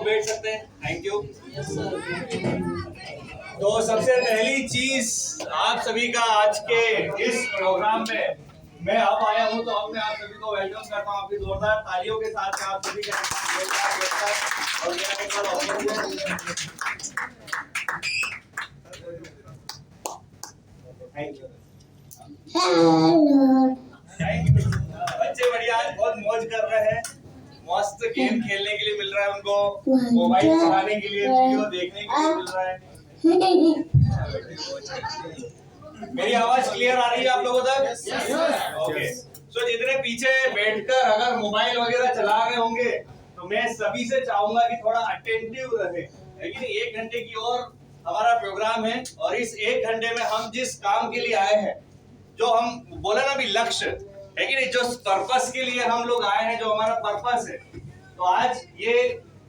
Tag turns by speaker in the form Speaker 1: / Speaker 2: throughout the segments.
Speaker 1: बैठ सकते हैं। Thank you. तो सबसे पहली चीज आप सभी का आज के इस प्रोग्राम में मैं अब आया हूं, तो अब मैं आप सभी को वेलकम करता हूं आपकी जोरदार तालियों के साथ। आप सभी का और थैंक यू। बच्चे बढ़िया आज बहुत मौज कर रहे हैं। मस्त गेम खेलने के लिए मिल रहा है उनको, मोबाइल चलाने के लिए, वीडियो देखने के लिए मिल रहा है। मेरी आवाज क्लियर आ रही है आप लोगों तक? ओके। सो जितने पीछे बैठकर अगर मोबाइल वगैरह चला रहे होंगे तो मैं सभी से चाहूंगा कि थोड़ा अटेंटिव रहे। लेकिन 1 घंटे की और हमारा प्रोग्राम है, और इस 1 घंटे में हम जिस काम के लिए आए हैं, जो हम बोला ना भी लक्ष्य है कि नहीं, जो पर्पस के लिए हम लोग आए हैं, जो हमारा पर्पस है, तो आज ये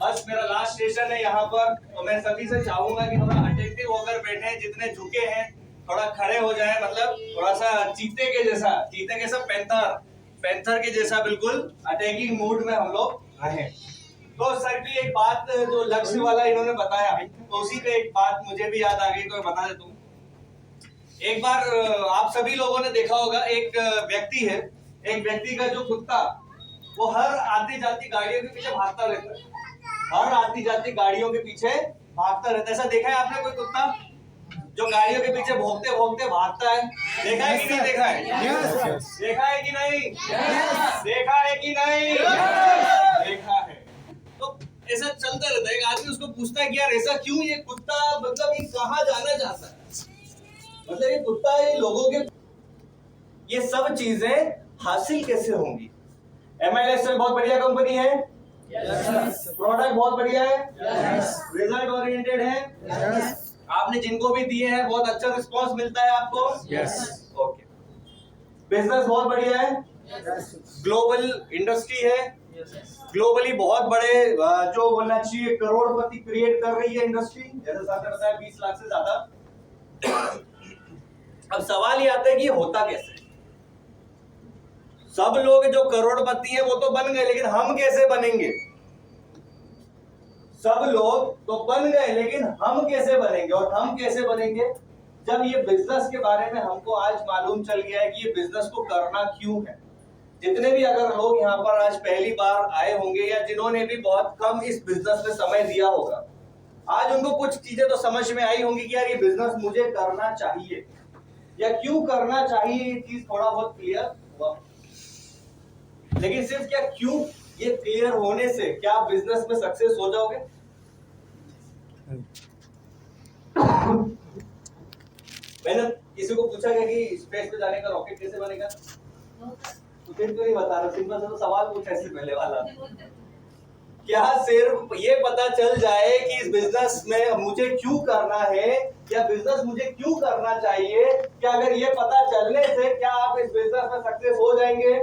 Speaker 1: बस मेरा लास्ट स्टेशन है यहाँ पर। तो मैं सभी से चाहूंगा कि थोड़ा अटेंटिव होकर बैठे, जितने झुके हैं थोड़ा खड़े हो जाए, मतलब थोड़ा सा चीते के जैसा, चीते के सब पैंथर के जैसा बिल्कुल अटैकिंग मूड में हम लोग रहे। तो सर की एक बात जो लक्ष्य वाला इन्होंने बताया, तो उसी पे एक बात मुझे भी याद आ गई, तो मैं बता देता हूँ। एक बार आप सभी लोगों ने देखा होगा, एक व्यक्ति है, एक व्यक्ति का जो कुत्ता, वो हर आती जाती गाड़ियों के पीछे भागता रहता है, हर आती जाती गाड़ियों के पीछे भागता रहता है। ऐसा देखा है आपने कोई कुत्ता जो गाड़ियों के पीछे भौंकते भौंकते भागता है? देखा है कि नहीं देखा है? देखा है कि नहीं? देखा है कि नहीं? देखा है। तो ऐसा चलता रहता है। एक आदमी उसको पूछता है कि यार ऐसा क्यों, ये कुत्ता मतलब ये कहाँ जाना चाहता है, मतलब ये कुत्ता ये लोगों के ये सब चीजें हासिल कैसे होंगी? MILSL बहुत बढ़िया कंपनी है, प्रोडक्ट बहुत बढ़िया है, रिजल्ट ओरिएंटेड है, आपने जिनको भी दिए हैं बहुत अच्छा रिस्पांस मिलता है आपको। ओके। बिजनेस बहुत बढ़िया है, ग्लोबल इंडस्ट्री है, ग्लोबली बहुत बड़े जो बोलना चाहिए करोड़पति क्रिएट कर रही है इंडस्ट्री, जैसे सर ने बताया 20 लाख से ज्यादा। अब सवाल ये आता है कि ये होता कैसे? सब लोग जो करोड़पति हैं वो तो बन गए, लेकिन हम कैसे बनेंगे? सब लोग तो बन गए, लेकिन हम कैसे बनेंगे? और हम कैसे बनेंगे जब ये बिजनेस के बारे में हमको आज मालूम चल गया है कि ये बिजनेस को करना क्यों है। जितने भी अगर लोग यहाँ पर आज पहली बार आए होंगे, या जिन्होंने भी बहुत कम इस बिजनेस में समय दिया होगा, आज उनको कुछ चीजें तो समझ में आई होंगी कि यार ये बिजनेस मुझे करना चाहिए या क्यों करना चाहिए, ये चीज थोड़ा बहुत क्लियर हुआ। लेकिन सिर्फ क्या क्यों ये क्लियर होने से क्या आप बिजनेस में सक्सेस हो जाओगे? मैंने किसी को पूछा गया कि स्पेस पे जाने का रॉकेट कैसे बनेगा, तो फिर क्यों नहीं बता रहा? सिंपल सा तो सवाल पूछा इससे पहले वाला, क्या सिर्फ ये पता चल जाए कि इस बिजनेस में मुझे क्यों करना है या बिजनेस मुझे क्यों करना चाहिए, क्या अगर ये पता चलने से क्या आप इस बिजनेस में सक्सेस हो जाएंगे?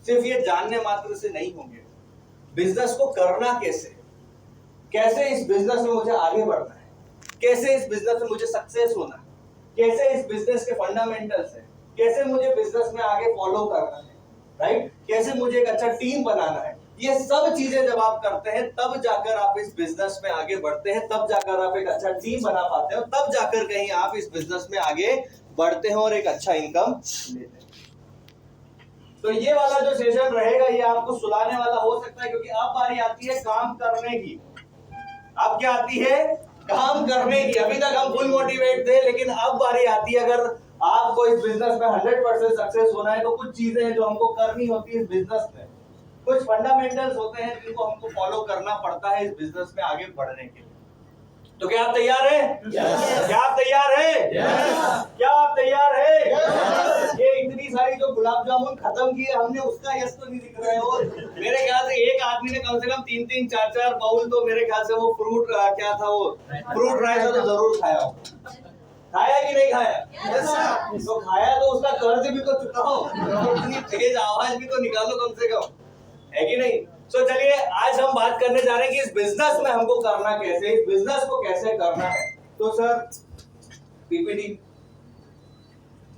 Speaker 1: सिर्फ ये जानने मात्र से नहीं होंगे। बिजनेस को करना कैसे, कैसे इस बिजनेस में मुझे आगे बढ़ना है, कैसे इस बिजनेस में मुझे सक्सेस होना है, कैसे इस बिजनेस के फंडामेंटल्स है, कैसे मुझे बिजनेस में आगे फॉलो करना है, राइट, कैसे मुझे एक अच्छा टीम बनाना है, ये सब चीजें जब आप करते हैं तब जाकर आप इस बिजनेस में आगे बढ़ते हैं, तब जाकर आप एक अच्छा टीम बना पाते हैं, तब जाकर कहीं आप इस बिजनेस में आगे बढ़ते हैं और एक अच्छा इनकम लेते हैं। तो ये वाला जो सेशन रहेगा ये आपको सुलाने वाला हो सकता है, क्योंकि अब बारी आती है काम करने की। अब क्या आती है? काम करने की। अभी तक हम फुल मोटिवेट थे, लेकिन अब बारी आती है अगर आपको इस बिजनेस में 100% सक्सेस होना है तो कुछ चीजें हैं जो हमको करनी होती है इस बिजनेस में, कुछ फंडामेंटल्स होते हैं जिनको हमको फॉलो करना पड़ता है इस बिजनेस में आगे बढ़ने के लिए। तो क्या आप तैयार हैं? क्या आप तैयार हैं? क्या आप तैयार हैं? ये इतनी सारी जो गुलाब जामुन खत्म किए हमने, उसका यस तो नहीं दिख रहा है। और मेरे ख्याल से एक आदमी ने कम से कम 3-3, 4-4 बाउल तो मेरे ख्याल से वो फ्रूट क्या था, वो फ्रूट राइस तो जरूर खाया हो। खाया कि नहीं खाया? तो खाया तो उसका कर्ज भी तो चुकाओ, इतनी तेज आवाज भी तो निकालो कम से कम, है कि नहीं? तो चलिए आज हम बात करने जा रहे हैं कि इस बिजनेस में हमको करना कैसे, इस बिजनेस को कैसे करना है। तो सर पीपीटी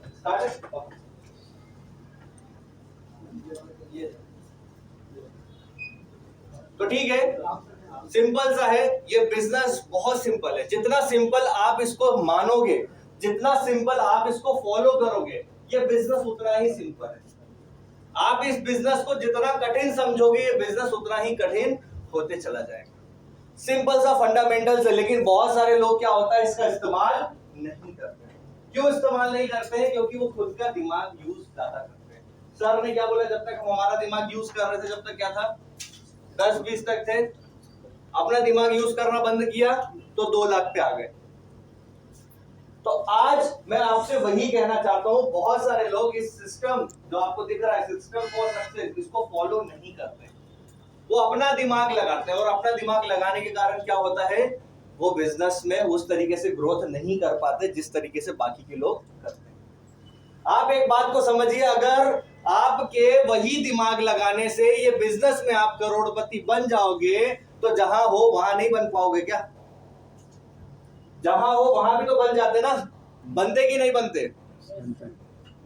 Speaker 1: स्टार्ट। तो ठीक है, सिंपल सा है ये बिजनेस, बहुत सिंपल है। जितना सिंपल आप इसको मानोगे, जितना सिंपल आप इसको फॉलो करोगे, ये बिजनेस उतना ही सिंपल है। आप इस बिजनेस को जितना कठिन समझोगे, ये बिजनेस उतना ही कठिन होते चला जाएगा। सिंपल सा फंडामेंटल्स है, लेकिन बहुत सारे लोग क्या होता है इसका इस्तेमाल नहीं करते हैं। क्यों इस्तेमाल नहीं करते हैं? क्योंकि वो खुद का दिमाग यूज ज्यादा करते हैं। सर ने क्या बोला, जब तक हम हमारा दिमाग यूज कर रहे थे, जब तक क्या था 10-20 तक थे, अपना दिमाग यूज करना बंद किया तो 2 लाख पे आ गए। तो आज मैं आपसे वही कहना चाहता हूं, बहुत सारे लोग इस सिस्टम जो आपको दिख रहा है, सिस्टम फॉर सक्सेस, इसको फॉलो नहीं करते। वो अपना दिमाग लगाते हैं, और अपना दिमाग लगाने के कारण क्या होता है, वो बिजनेस में उस तरीके से ग्रोथ नहीं कर पाते जिस तरीके से बाकी के लोग करते हैं। आप एक बात को समझिए, अगर आपके वही दिमाग लगाने से ये बिजनेस में आप करोड़पति बन जाओगे, तो जहां हो वहां नहीं बन पाओगे क्या? जहां हो वहां भी तो बन जाते ना, बनते कि नहीं बनते?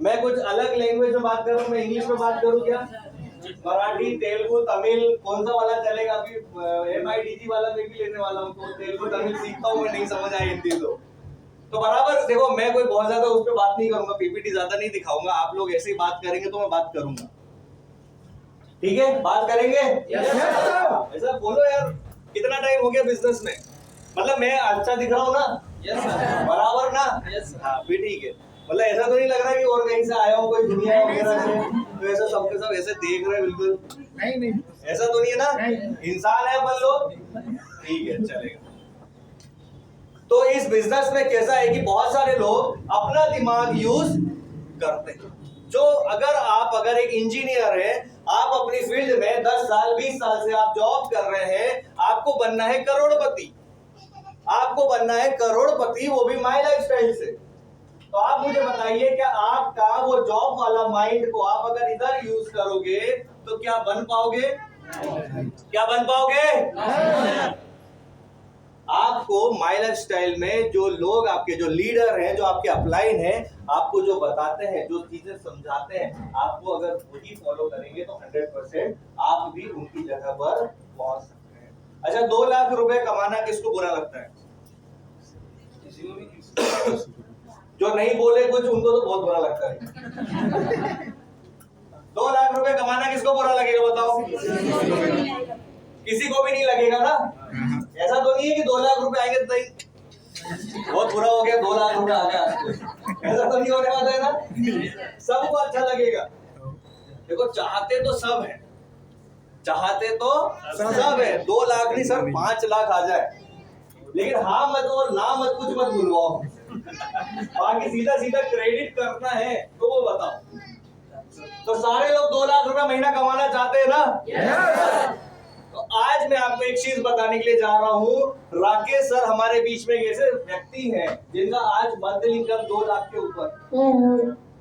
Speaker 1: मैं कुछ अलग लैंग्वेज में बात करूं, मैं इंग्लिश में बात करूं क्या? मराठी, तेलुगु, तमिल, कौन सा वाला चलेगा? अभी MIDG वाला मैं भी लेने वाला हूं, तो तेलुगु तमिल सीखता हूं मैं, नहीं समझ आई हिंदी तो बराबर। देखो, मैं कोई बहुत ज्यादा उस पर बात नहीं करूंगा, PPT ज्यादा नहीं दिखाऊंगा, आप लोग ऐसे ही बात करेंगे तो मैं बात करूंगा, ठीक है? बात करेंगे? ऐसा बोलो यार, कितना टाइम हो गया बिजनेस में, मतलब मैं अच्छा दिख रहा हूँ ना? बराबर ना? हाँ, भी ठीक है। मतलब ऐसा तो नहीं लग रहा कि और कहीं से आया हूँ, कोई दुनिया वगैरह से, तो ऐसा सबके सब ऐसे देख रहे हैं, बिल्कुल नहीं, ऐसा तो नहीं है ना? इंसान है अपन लोग, ठीक है, चलेगा। तो इस बिजनेस में कैसा है कि बहुत सारे लोग अपना दिमाग यूज करते हैं। जो अगर एक इंजीनियर है, आप अपनी फील्ड में 10 साल 20 साल से आप जॉब कर रहे हैं, आपको बनना है करोड़पति, आपको बनना है करोड़पति, वो भी माय लाइफस्टाइल से। तो आप मुझे बताइए, क्या आपका वो जॉब वाला माइंड को आप अगर इधर यूज करोगे तो क्या बन पाओगे? क्या बन पाओगे? आपको माय लाइफस्टाइल में जो लोग आपके, जो लीडर हैं, जो आपके अपलाइन हैं, आपको जो बताते हैं, जो चीजें समझाते हैं, आपको अगर वही फॉलो करेंगे तो 100% आप भी उनकी जगह पर पहुंच सकते हैं। अच्छा, 2 लाख रुपए कमाना किसको बुरा लगता है? किसी को भी। जो नहीं बोले कुछ, उनको तो बहुत बुरा लगता है। 2 लाख रुपए कमाना किसको बुरा लगेगा बताओ? किसी को भी नहीं लगेगा ना? ऐसा तो नहीं है कि 2 लाख रुपए आएंगे तो नहीं बहुत बुरा हो गया, 2 लाख रुपए आ गया, ऐसा तो नहीं होने वाला है ना? सबको अच्छा लगेगा। देखो, चाहते तो सब है, चाहते तो सब है, 2 लाख नहीं सर, 5 लाख आ जाए, लेकिन हाँ मत और ना मत, कुछ मत बुलवाओ। बाकी सीधा सीधा क्रेडिट करना है तो वो बताओ। तो सारे लोग 2 लाख रुपए महीना कमाना चाहते हैं ना? तो आज मैं आपको एक चीज बताने के लिए जा रहा हूँ। राकेश सर हमारे बीच में ऐसे व्यक्ति हैं जिनका आज मंथली इनकम 2 लाख के ऊपर,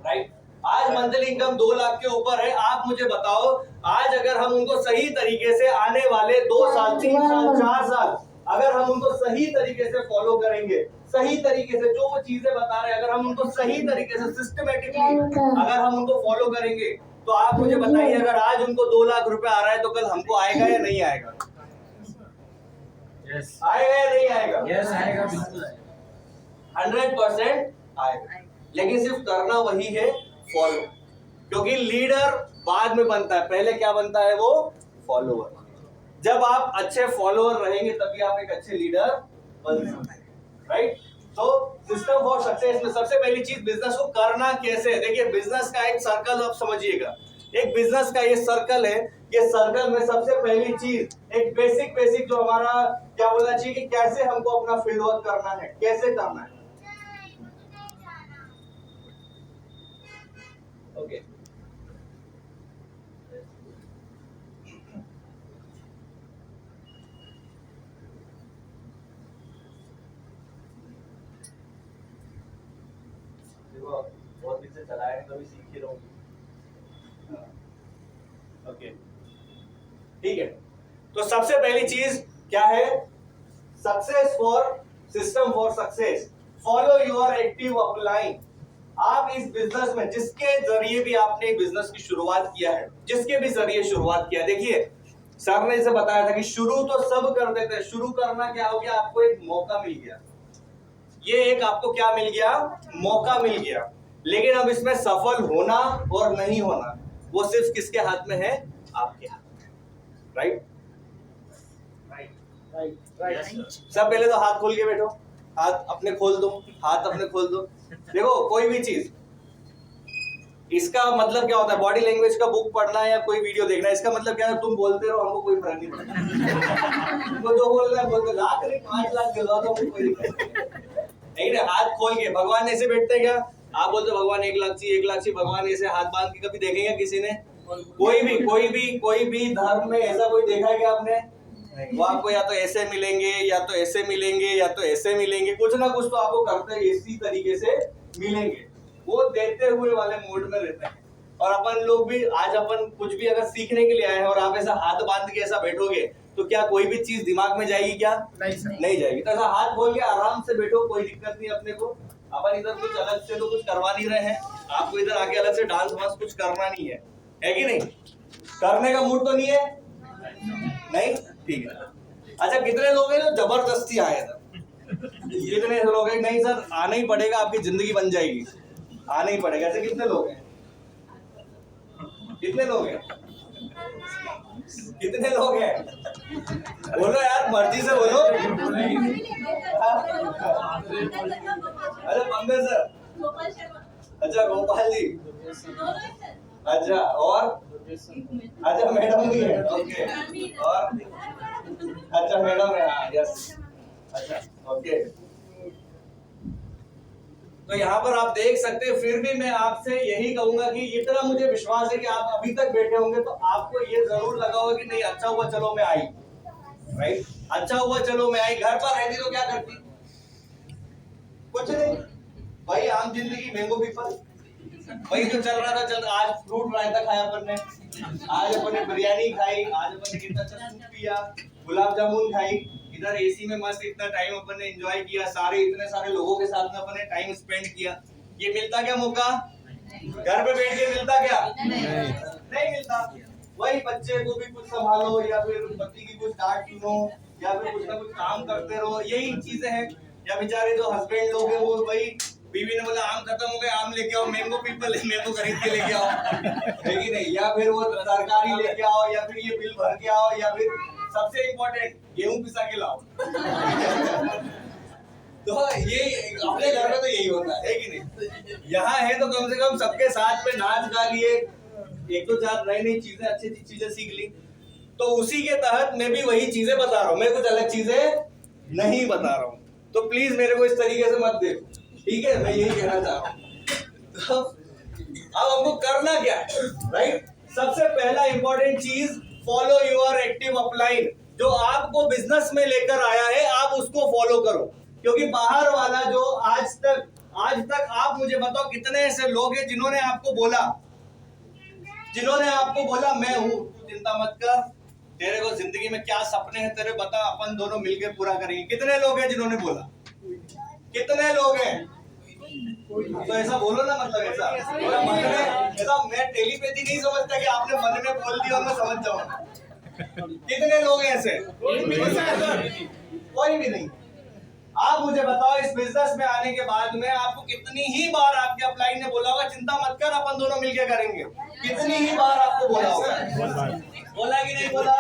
Speaker 1: राइट? आज मंथली इनकम 2 लाख के ऊपर है। आप मुझे बताओ, आज अगर हम उनको सही तरीके से आने वाले 2 साल 3 साल 4 साल अगर हम उनको सही तरीके से फॉलो करेंगे, सही तरीके से जो वो चीजें बता रहे हैं, अगर हम उनको सही तरीके से सिस्टमेटिकली अगर हम उनको फॉलो करेंगे, तो आप मुझे बताइए, अगर आज उनको 2 लाख रुपए आ रहा है तो कल हमको आएगा या नहीं आएगा? yes. आएगा या नहीं आएगा? yes, आएगा, बिल्कुल 100% आएगा। लेकिन सिर्फ करना वही है, फॉलो। क्योंकि लीडर बाद में बनता है, पहले क्या बनता है? वो फॉलोअर। जब आप अच्छे फॉलोअर रहेंगे तभी आप एक अच्छे लीडर बन सकते हैं, राइट? तो सिस्टम फॉर सक्सेस में सबसे पहली चीज, बिजनेस को करना कैसे है। देखिए, बिजनेस का एक सर्कल आप समझिएगा, एक बिजनेस का ये सर्कल है। ये सर्कल में सबसे पहली चीज, एक बेसिक जो हमारा क्या बोलना चाहिए कि कैसे हमको अपना फील्ड वर्क करना है, कैसे करना है। ओके, बहुत दिन से चलाया है, कभी सीख ही रहा हूँ। ओके, ठीक है। तो सबसे पहली चीज क्या है? Success for system for success, follow your active upline. आप इस बिजनेस में जिसके जरिए भी आपने बिजनेस की शुरुआत किया है, जिसके भी जरिए शुरुआत किया, देखिए सर ने इसे बताया था कि शुरू तो सब कर देते हैं, शुरू करना क्या हो गया, आपको एक मौका मिल गया, ये एक आपको क्या मिल गया, मौका मिल गया। लेकिन अब इसमें सफल होना और नहीं होना वो सिर्फ किसके हाथ में है, आपके हाथ में। Right right. सब पहले तो हाथ खोल के बैठो, हाथ अपने खोल दो, हाथ अपने खोल दो। देखो कोई भी चीज, इसका मतलब क्या होता है, बॉडी लैंग्वेज का बुक पढ़ना है या कोई वीडियो देखना है, इसका मतलब क्या है, तुम बोलते रहो, हमको कोई फर्क नहीं पड़ता। तुमको जो बोल रहा है बोलते, लाख नहीं 5 लाख दिलवा दो, हमको कोई दिक्कत नहीं। नहीं, हाथ खोल के भगवान ऐसे बैठते क्या, आप बोलते भगवान 1 लाख चाहिए, 1 लाख चाहिए, भगवान ऐसे हाथ बांध के कभी देखेंगे किसी ने? कोई भी धर्म में ऐसा कोई देखा है क्या आपने? वो आपको या तो ऐसे मिलेंगे, या तो ऐसे मिलेंगे, या तो ऐसे मिलेंगे, कुछ ना कुछ तो आपको करते इसी तरीके से मिलेंगे। वो देते हुए वाले मूड में रहते हैं। और अपन लोग भी आज अपन कुछ भी अगर सीखने के लिए आए हैं और आप ऐसा हाथ बांध के ऐसा बैठोगे तो क्या कोई भी चीज दिमाग में जाएगी क्या? नहीं जाएगी। तो ऐसा हाथ खोल के आराम से बैठो, कोई दिक्कत नहीं अपने को। अपन इधर कुछ अलग से तो कुछ करवा नहीं रहे हैं, आपको इधर आके अलग से डांस वांस कुछ करना नहीं है कि नहीं? करने का मूड तो नहीं है? नहीं, ठीक है। अच्छा, कितने लोग हैं जो जबरदस्ती आए थे? कितने लोग हैं नहीं सर आना ही पड़ेगा, आपकी जिंदगी बन जाएगी, आना ही पड़ेगा, ऐसे कितने लोग हैं? कितने लोग हैं? कितने लोग हैं? बोलो यार, मर्जी से बोलो। अरे पंकज सर, अच्छा गोपाल जी, अच्छा और अच्छा मैडम भी है, ओके, और अच्छा मैडम है, हाँ यस, अच्छा ओके। तो यहाँ पर आप देख सकते हैं, फिर भी मैं आपसे यही कहूंगा कि इतना मुझे विश्वास है कि आप अभी तक बैठे होंगे तो आपको ये जरूर लगा होगा कि नहीं अच्छा हुआ चलो मैं आई, राइट, अच्छा हुआ चलो मैं आई। घर पर रहती तो क्या करती? कुछ नहीं भाई, आम जिंदगी, मैंगो पीपल, वही जो चल रहा था चल। आज फ्रूट रायता खाया अपन ने, आज अपन ने बिरयानी खाई, आज अपन ने कितना अच्छा सूप पिया, गुलाब जामुन खाई, इधर एसी में मस्त इतना टाइम अपन ने एंजॉय किया, सारे इतने सारे लोगों के साथ में अपन ने टाइम स्पेंड किया। ये मिलता क्या मौका? घर पे बैठ के मिलता क्या? नहीं मिलता। वही बच्चे को भी कुछ संभालो, या फिर पति की कुछ डांट सुनो, या फिर कुछ ना कुछ काम करते रहो, यही चीजें हैं। या बेचारे जो हस्बैंड लोग हैं वो वही, बीवी ने बोला आम खत्म हो गए, आम लेके आओ, मैंगो पीपल है, मैंगो खरीद के लेके आओ, है कि नहीं? या फिर वो तरकारी लेके आओ, या फिर ये बिल भर के आओ, या फिर सबसे इम्पोर्टेंट गेहूं पिसा के लाओ। तो ये अपने घर में तो यही होता है कि नहीं? यहाँ है तो कम से कम सबके साथ में नाच गा लिए, 1 2 4 नई नई चीजें, अच्छी चीजें सीख ली। तो उसी के तहत मैं भी वही चीजें बता रहा हूँ, मैं कुछ अलग चीजें नहीं बता रहा हूँ। तो प्लीज मेरे को इस तरीके से मत देखो, ठीक है? मैं यही कहना चाह रहा हूँ। तो अब हमको करना क्या है, राइट? सबसे पहला इंपॉर्टेंट चीज, फॉलो योर एक्टिव अपलाइन। जो आपको बिजनेस में लेकर आया है आप उसको फॉलो करो, क्योंकि बाहर वाला जो आज तक आप मुझे बताओ कितने ऐसे लोग हैं जिन्होंने आपको बोला मैं हूं, तू चिंता मत कर, तेरे को जिंदगी में क्या सपने हैं तेरे बता, अपन दोनों मिलकर पूरा करेंगे। कितने लोग हैं जिन्होंने बोला? कितने लोग हैं? तो ऐसा बोलो ना, मतलब ऐसा मैं टेलीपैथी नहीं समझता कि आपने मन में बोल दिया और मैं समझ जाऊंगा। कितने लोग हैं ऐसे? कोई भी नहीं। आप मुझे बताओ, इस बिजनेस में आने के बाद में आपको कितनी ही बार आपके अपलाइन ने बोला होगा चिंता मत कर अपन दोनों मिलके करेंगे? कितनी ही बार आपको बोला होगा? बोला कि नहीं बोला?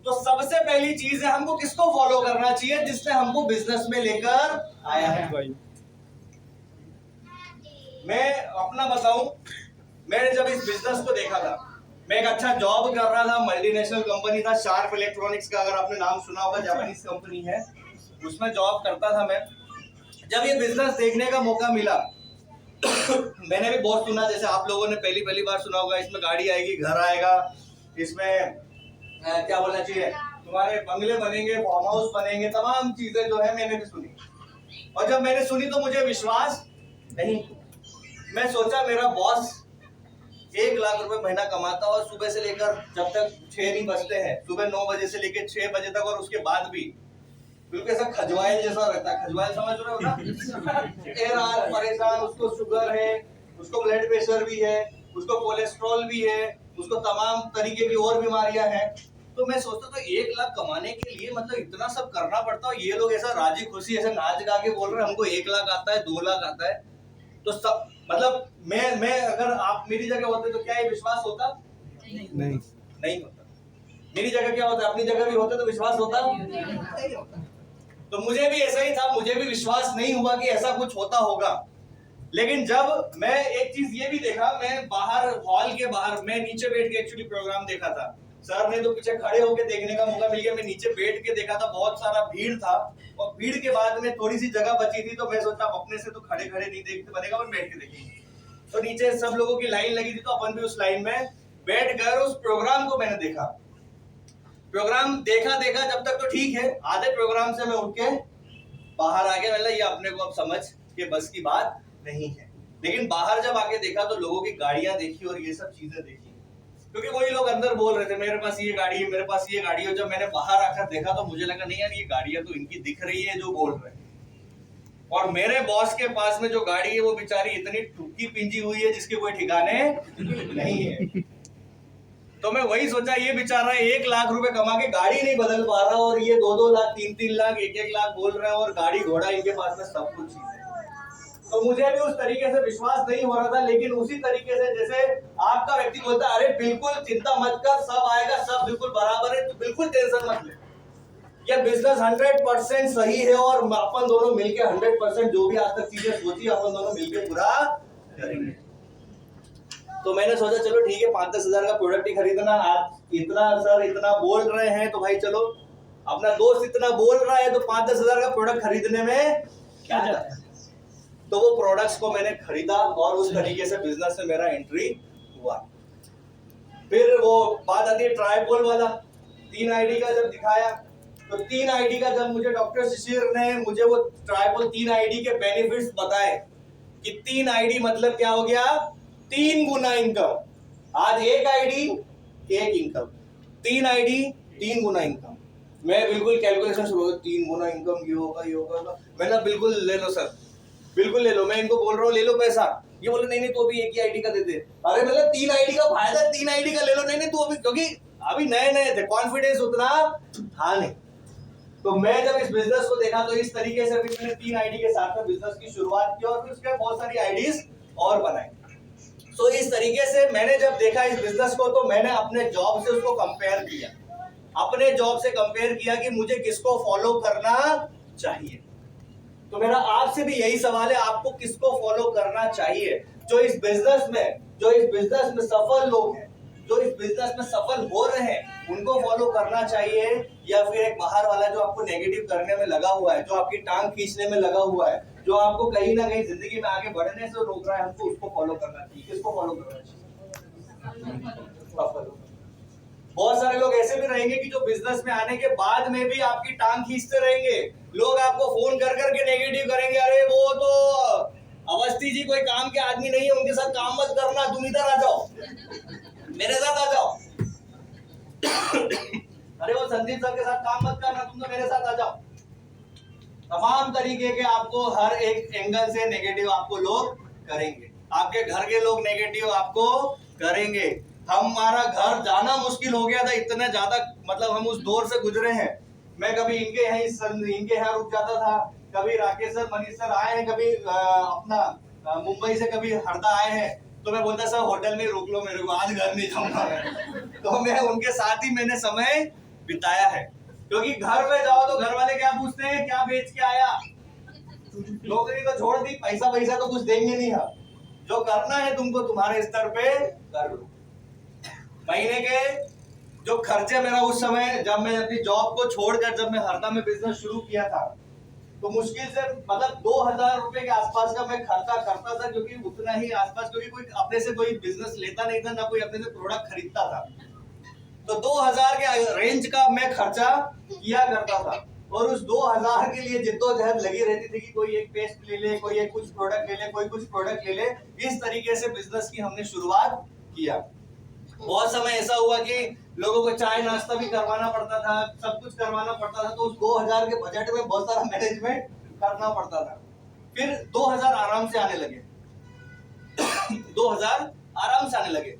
Speaker 1: तो सबसे पहली चीज है हमको किसको फॉलो करना चाहिए? जिसने हमको बिजनेस में लेकर आया है। मैं अपना बताऊं, मैंने जब इस बिजनेस को देखा था, मैं एक अच्छा जॉब कर रहा था, मल्टीनेशनल कंपनी था, शार्प इलेक्ट्रॉनिक्स का, अगर आपने नाम सुना होगा, जापानीज कंपनी है, उसमें जॉब करता था मैं। जब ये बिजनेस देखने का मौका मिला मैंने भी बहुत सुना, जैसे आप लोगों ने पहली बार सुना होगा, इसमें गाड़ी आएगी, घर आएगा, इसमें क्या बोलना चाहिए, तुम्हारे बंगले बनेंगे, फार्म हाउस बनेंगे, तमाम चीजें जो है मैंने भी सुनी। और जब मैंने सुनी तो मुझे विश्वास नहीं, मैं सोचा मेरा बॉस 1 लाख रुपए महीना कमाता और सुबह से लेकर जब तक 6 नहीं बजते हैं, सुबह 9 बजे से लेकर 6 बजे तक, और उसके बाद भी बिल्कुल ऐसा खजवाइल जैसा रहता है। खजवाइल समझ रहे हो ना? परेशान, उसको शुगर है, उसको ब्लड प्रेशर भी है, उसको कोलेस्ट्रॉल भी है, उसको तमाम तरीके की और बीमारियां हैं। तो मैं सोचता था 1 लाख कमाने के लिए मतलब इतना सब करना पड़ता है, ये लोग ऐसा राजी खुशी ऐसे नाच गा के बोल रहे हैं हमको 1 लाख आता है, 2 लाख आता है। तो सब मतलब मैं अगर आप मेरी जगह होते तो क्या ये विश्वास होता? नहीं होता। मेरी जगह क्या होता? अपनी जगह भी होते तो विश्वास होता? नहीं होता। तो मुझे भी ऐसा ही था, मुझे भी विश्वास नहीं हुआ कि ऐसा कुछ होता होगा। लेकिन जब मैं एक चीज ये भी देखा, मैं बाहर हॉल के बाहर मैं नीचे बैठ के एक्चुअली प्रोग्राम देखा था। सर ने तो पीछे खड़े होकर देखने का मौका मिल गया, मैं नीचे बैठ के देखा था, बहुत सारा भीड़ था। और भीड़ के बाद में थोड़ी सी जगह बची थी, तो मैं सोचा अपने से तो खड़े खड़े नहीं देखते बनेगा, अपन बैठ के देखेंगे। तो नीचे सब लोगों की लाइन लगी थी, तो अपन भी उस लाइन में बैठ कर उस प्रोग्राम को मैंने देखा। प्रोग्राम देखा जब तक तो ठीक है, आधे प्रोग्राम से मैं उठ के बाहर आ गया। मतलब ये अपने को अब समझ के बस की बात नहीं है। लेकिन बाहर जब आके देखा तो लोगों की गाड़ियां देखी और ये सब चीजें देखी, क्योंकि वही लोग अंदर बोल रहे थे मेरे पास ये गाड़ी है, मेरे पास ये गाड़ी है। जब मैंने बाहर आकर देखा तो मुझे लगा नहीं यार, ये गाड़ियां तो इनकी दिख रही है जो बोल रहे हैं, और मेरे बॉस के पास में जो गाड़ी है वो बेचारी इतनी ठुकी पिंजी हुई है जिसके कोई ठिकाने नहीं है। तो मैं वही सोचा, ये बेचारा 1 लाख रुपए कमा के गाड़ी नहीं बदल पा रहा, और ये 2-2 लाख 3-3 लाख 1-1 लाख बोल रहे हैं, और गाड़ी घोड़ा इनके पास में सब कुछ चीजें। तो मुझे भी उस तरीके से विश्वास नहीं हो रहा था। लेकिन उसी तरीके से जैसे आपका व्यक्ति बोलता है, अरे बिल्कुल चिंता मत कर, सब आएगा, सब बिल्कुल बराबर है, तो बिल्कुल टेंशन मत ले, ये बिजनेस 100% सही है, और अपन दोनों मिलके 100% जो भी आज तक चीजें सोची अपन दोनों मिलके पूरा करेंगे। तो मैंने सोचा चलो ठीक है, 5-10 हजार का प्रोडक्ट ही खरीदना, आप इतना सर इतना बोल रहे हैं तो भाई चलो, अपना दोस्त इतना बोल रहा है तो 5-10 हजार का प्रोडक्ट खरीदने में क्या जाता है। तो वो प्रोडक्ट्स को मैंने खरीदा और उस तरीके से बिजनेस में मेरा एंट्री हुआ। फिर वो बात आती है ट्राइपोल वाला, 3 आईडी का जब दिखाया, तो 3 आईडी का जब मुझे डॉक्टर शिशिर ने मुझे वो ट्राइपोल 3 आईडी के बेनिफिट्स बताए कि 3 आईडी मतलब क्या हो गया, 3 गुना इनकम। आज 1 आईडी 1 इनकम, 3 आईडी 3 गुना इनकम। मैं बिल्कुल कैलकुलेशन शुरू हो गया, 3 गुना इनकम ये होगा। मैंने बिल्कुल ले लो सर, बिल्कुल ले लो, मैं इनको बोल रहा हूँ ले लो पैसा। ये बोले नहीं तो अभी 1 ही आईडी का देते। अरे मतलब 3 आईडी का फायदा, 3 आईडी का ले लो। नहीं तो अभी, क्योंकि अभी नए थे, कॉन्फिडेंस उतना था नहीं। तो मैं जब इस बिजनेस को देखा तो इस तरीके से भी मैंने 3 आईडी के साथ में बिजनेस की शुरुआत की, और फिर उसके बहुत सारी आईडीज और बनाई। तो इस तरीके से मैंने जब देखा इस बिजनेस को, तो मैंने अपने जॉब से उसको कंपेयर किया, अपने जॉब से कंपेयर किया कि मुझे किसको फॉलो करना चाहिए। तो मेरा आपसे भी यही सवाल है, आपको किसको फॉलो करना चाहिए? जो इस बिजनेस में सफल लोग हैं, जो इस बिजनेस में सफल हो रहे हैं, उनको फॉलो करना चाहिए, या फिर एक बाहर वाला जो आपको नेगेटिव करने में लगा हुआ है, जो आपकी टांग खींचने में लगा हुआ है, जो आपको कहीं ना कहीं जिंदगी में आगे बढ़ने से रोक रहा है, हमको उसको फॉलो करना चाहिए? किसको फॉलो करना चाहिए? बहुत सारे लोग ऐसे भी रहेंगे कि जो बिजनेस में आने के बाद में भी आपकी टांग खींचते रहेंगे। लोग आपको फोन कर करके नेगेटिव करेंगे, अरे वो तो अवस्थी जी कोई काम के आदमी नहीं है, उनके साथ काम मत करना, तुम इधर आ जाओ, मेरे साथ आ जाओ। अरे वो संदीप सर के साथ काम मत करना, तुम तो मेरे साथ आ जाओ। तमाम तरीके के आपको हर एक एंगल से नेगेटिव आपको लोग करेंगे। आपके घर के लोग नेगेटिव आपको करेंगे। हमारा घर जाना मुश्किल हो गया था, इतना ज्यादा मतलब हम उस दौर से गुजरे हैं। मैं कभी इनके यहाँ रुक जाता था, कभी राकेश सर मनीष सर आए हैं, कभी अपना मुंबई से कभी हरदा आए हैं, तो मैं बोलता सर होटल में रुक लो मेरे को, आज घर नहीं जाऊंगा मैं। तो मैं उनके साथ ही मैंने समय बिताया है, क्योंकि घर में जाओ तो घर वाले क्या पूछते हैं, क्या बेच के आया। नौकरी तो छोड़ दी, पैसा तो कुछ देंगे नहीं। हम जो करना है तुमको तुम्हारे स्तर पे कर लो। महीने के जो खर्चे मेरा उस समय जब मैं अपनी जॉब को छोड़कर जब मैं हरदा में बिजनेस शुरू किया था, तो मुश्किल से मतलब 2000 रुपए के आसपास का मैं खर्चा करता था, क्योंकि उतना ही आसपास, क्योंकि कोई अपने से कोई बिजनेस लेता नहीं था, ना कोई अपने से प्रोडक्ट खरीदता था। तो 2000 के रेंज का मैं खर्चा किया करता था, और उस 2000 के लिए जिद्दोजहद लगी रहती थी कि कोई एक पेस्ट ले ले, कोई एक कुछ प्रोडक्ट ले ले, कोई कुछ प्रोडक्ट ले ले। इस तरीके से बिजनेस की हमने शुरुआत किया। बहुत समय ऐसा हुआ कि लोगों को चाय नाश्ता भी करवाना पड़ता था, सब कुछ करवाना पड़ता था, तो उस 2000 के बजट में बहुत सारा मैनेजमेंट करना पड़ता था। फिर 2000 आराम से आने लगे 2000 आराम से आने लगे।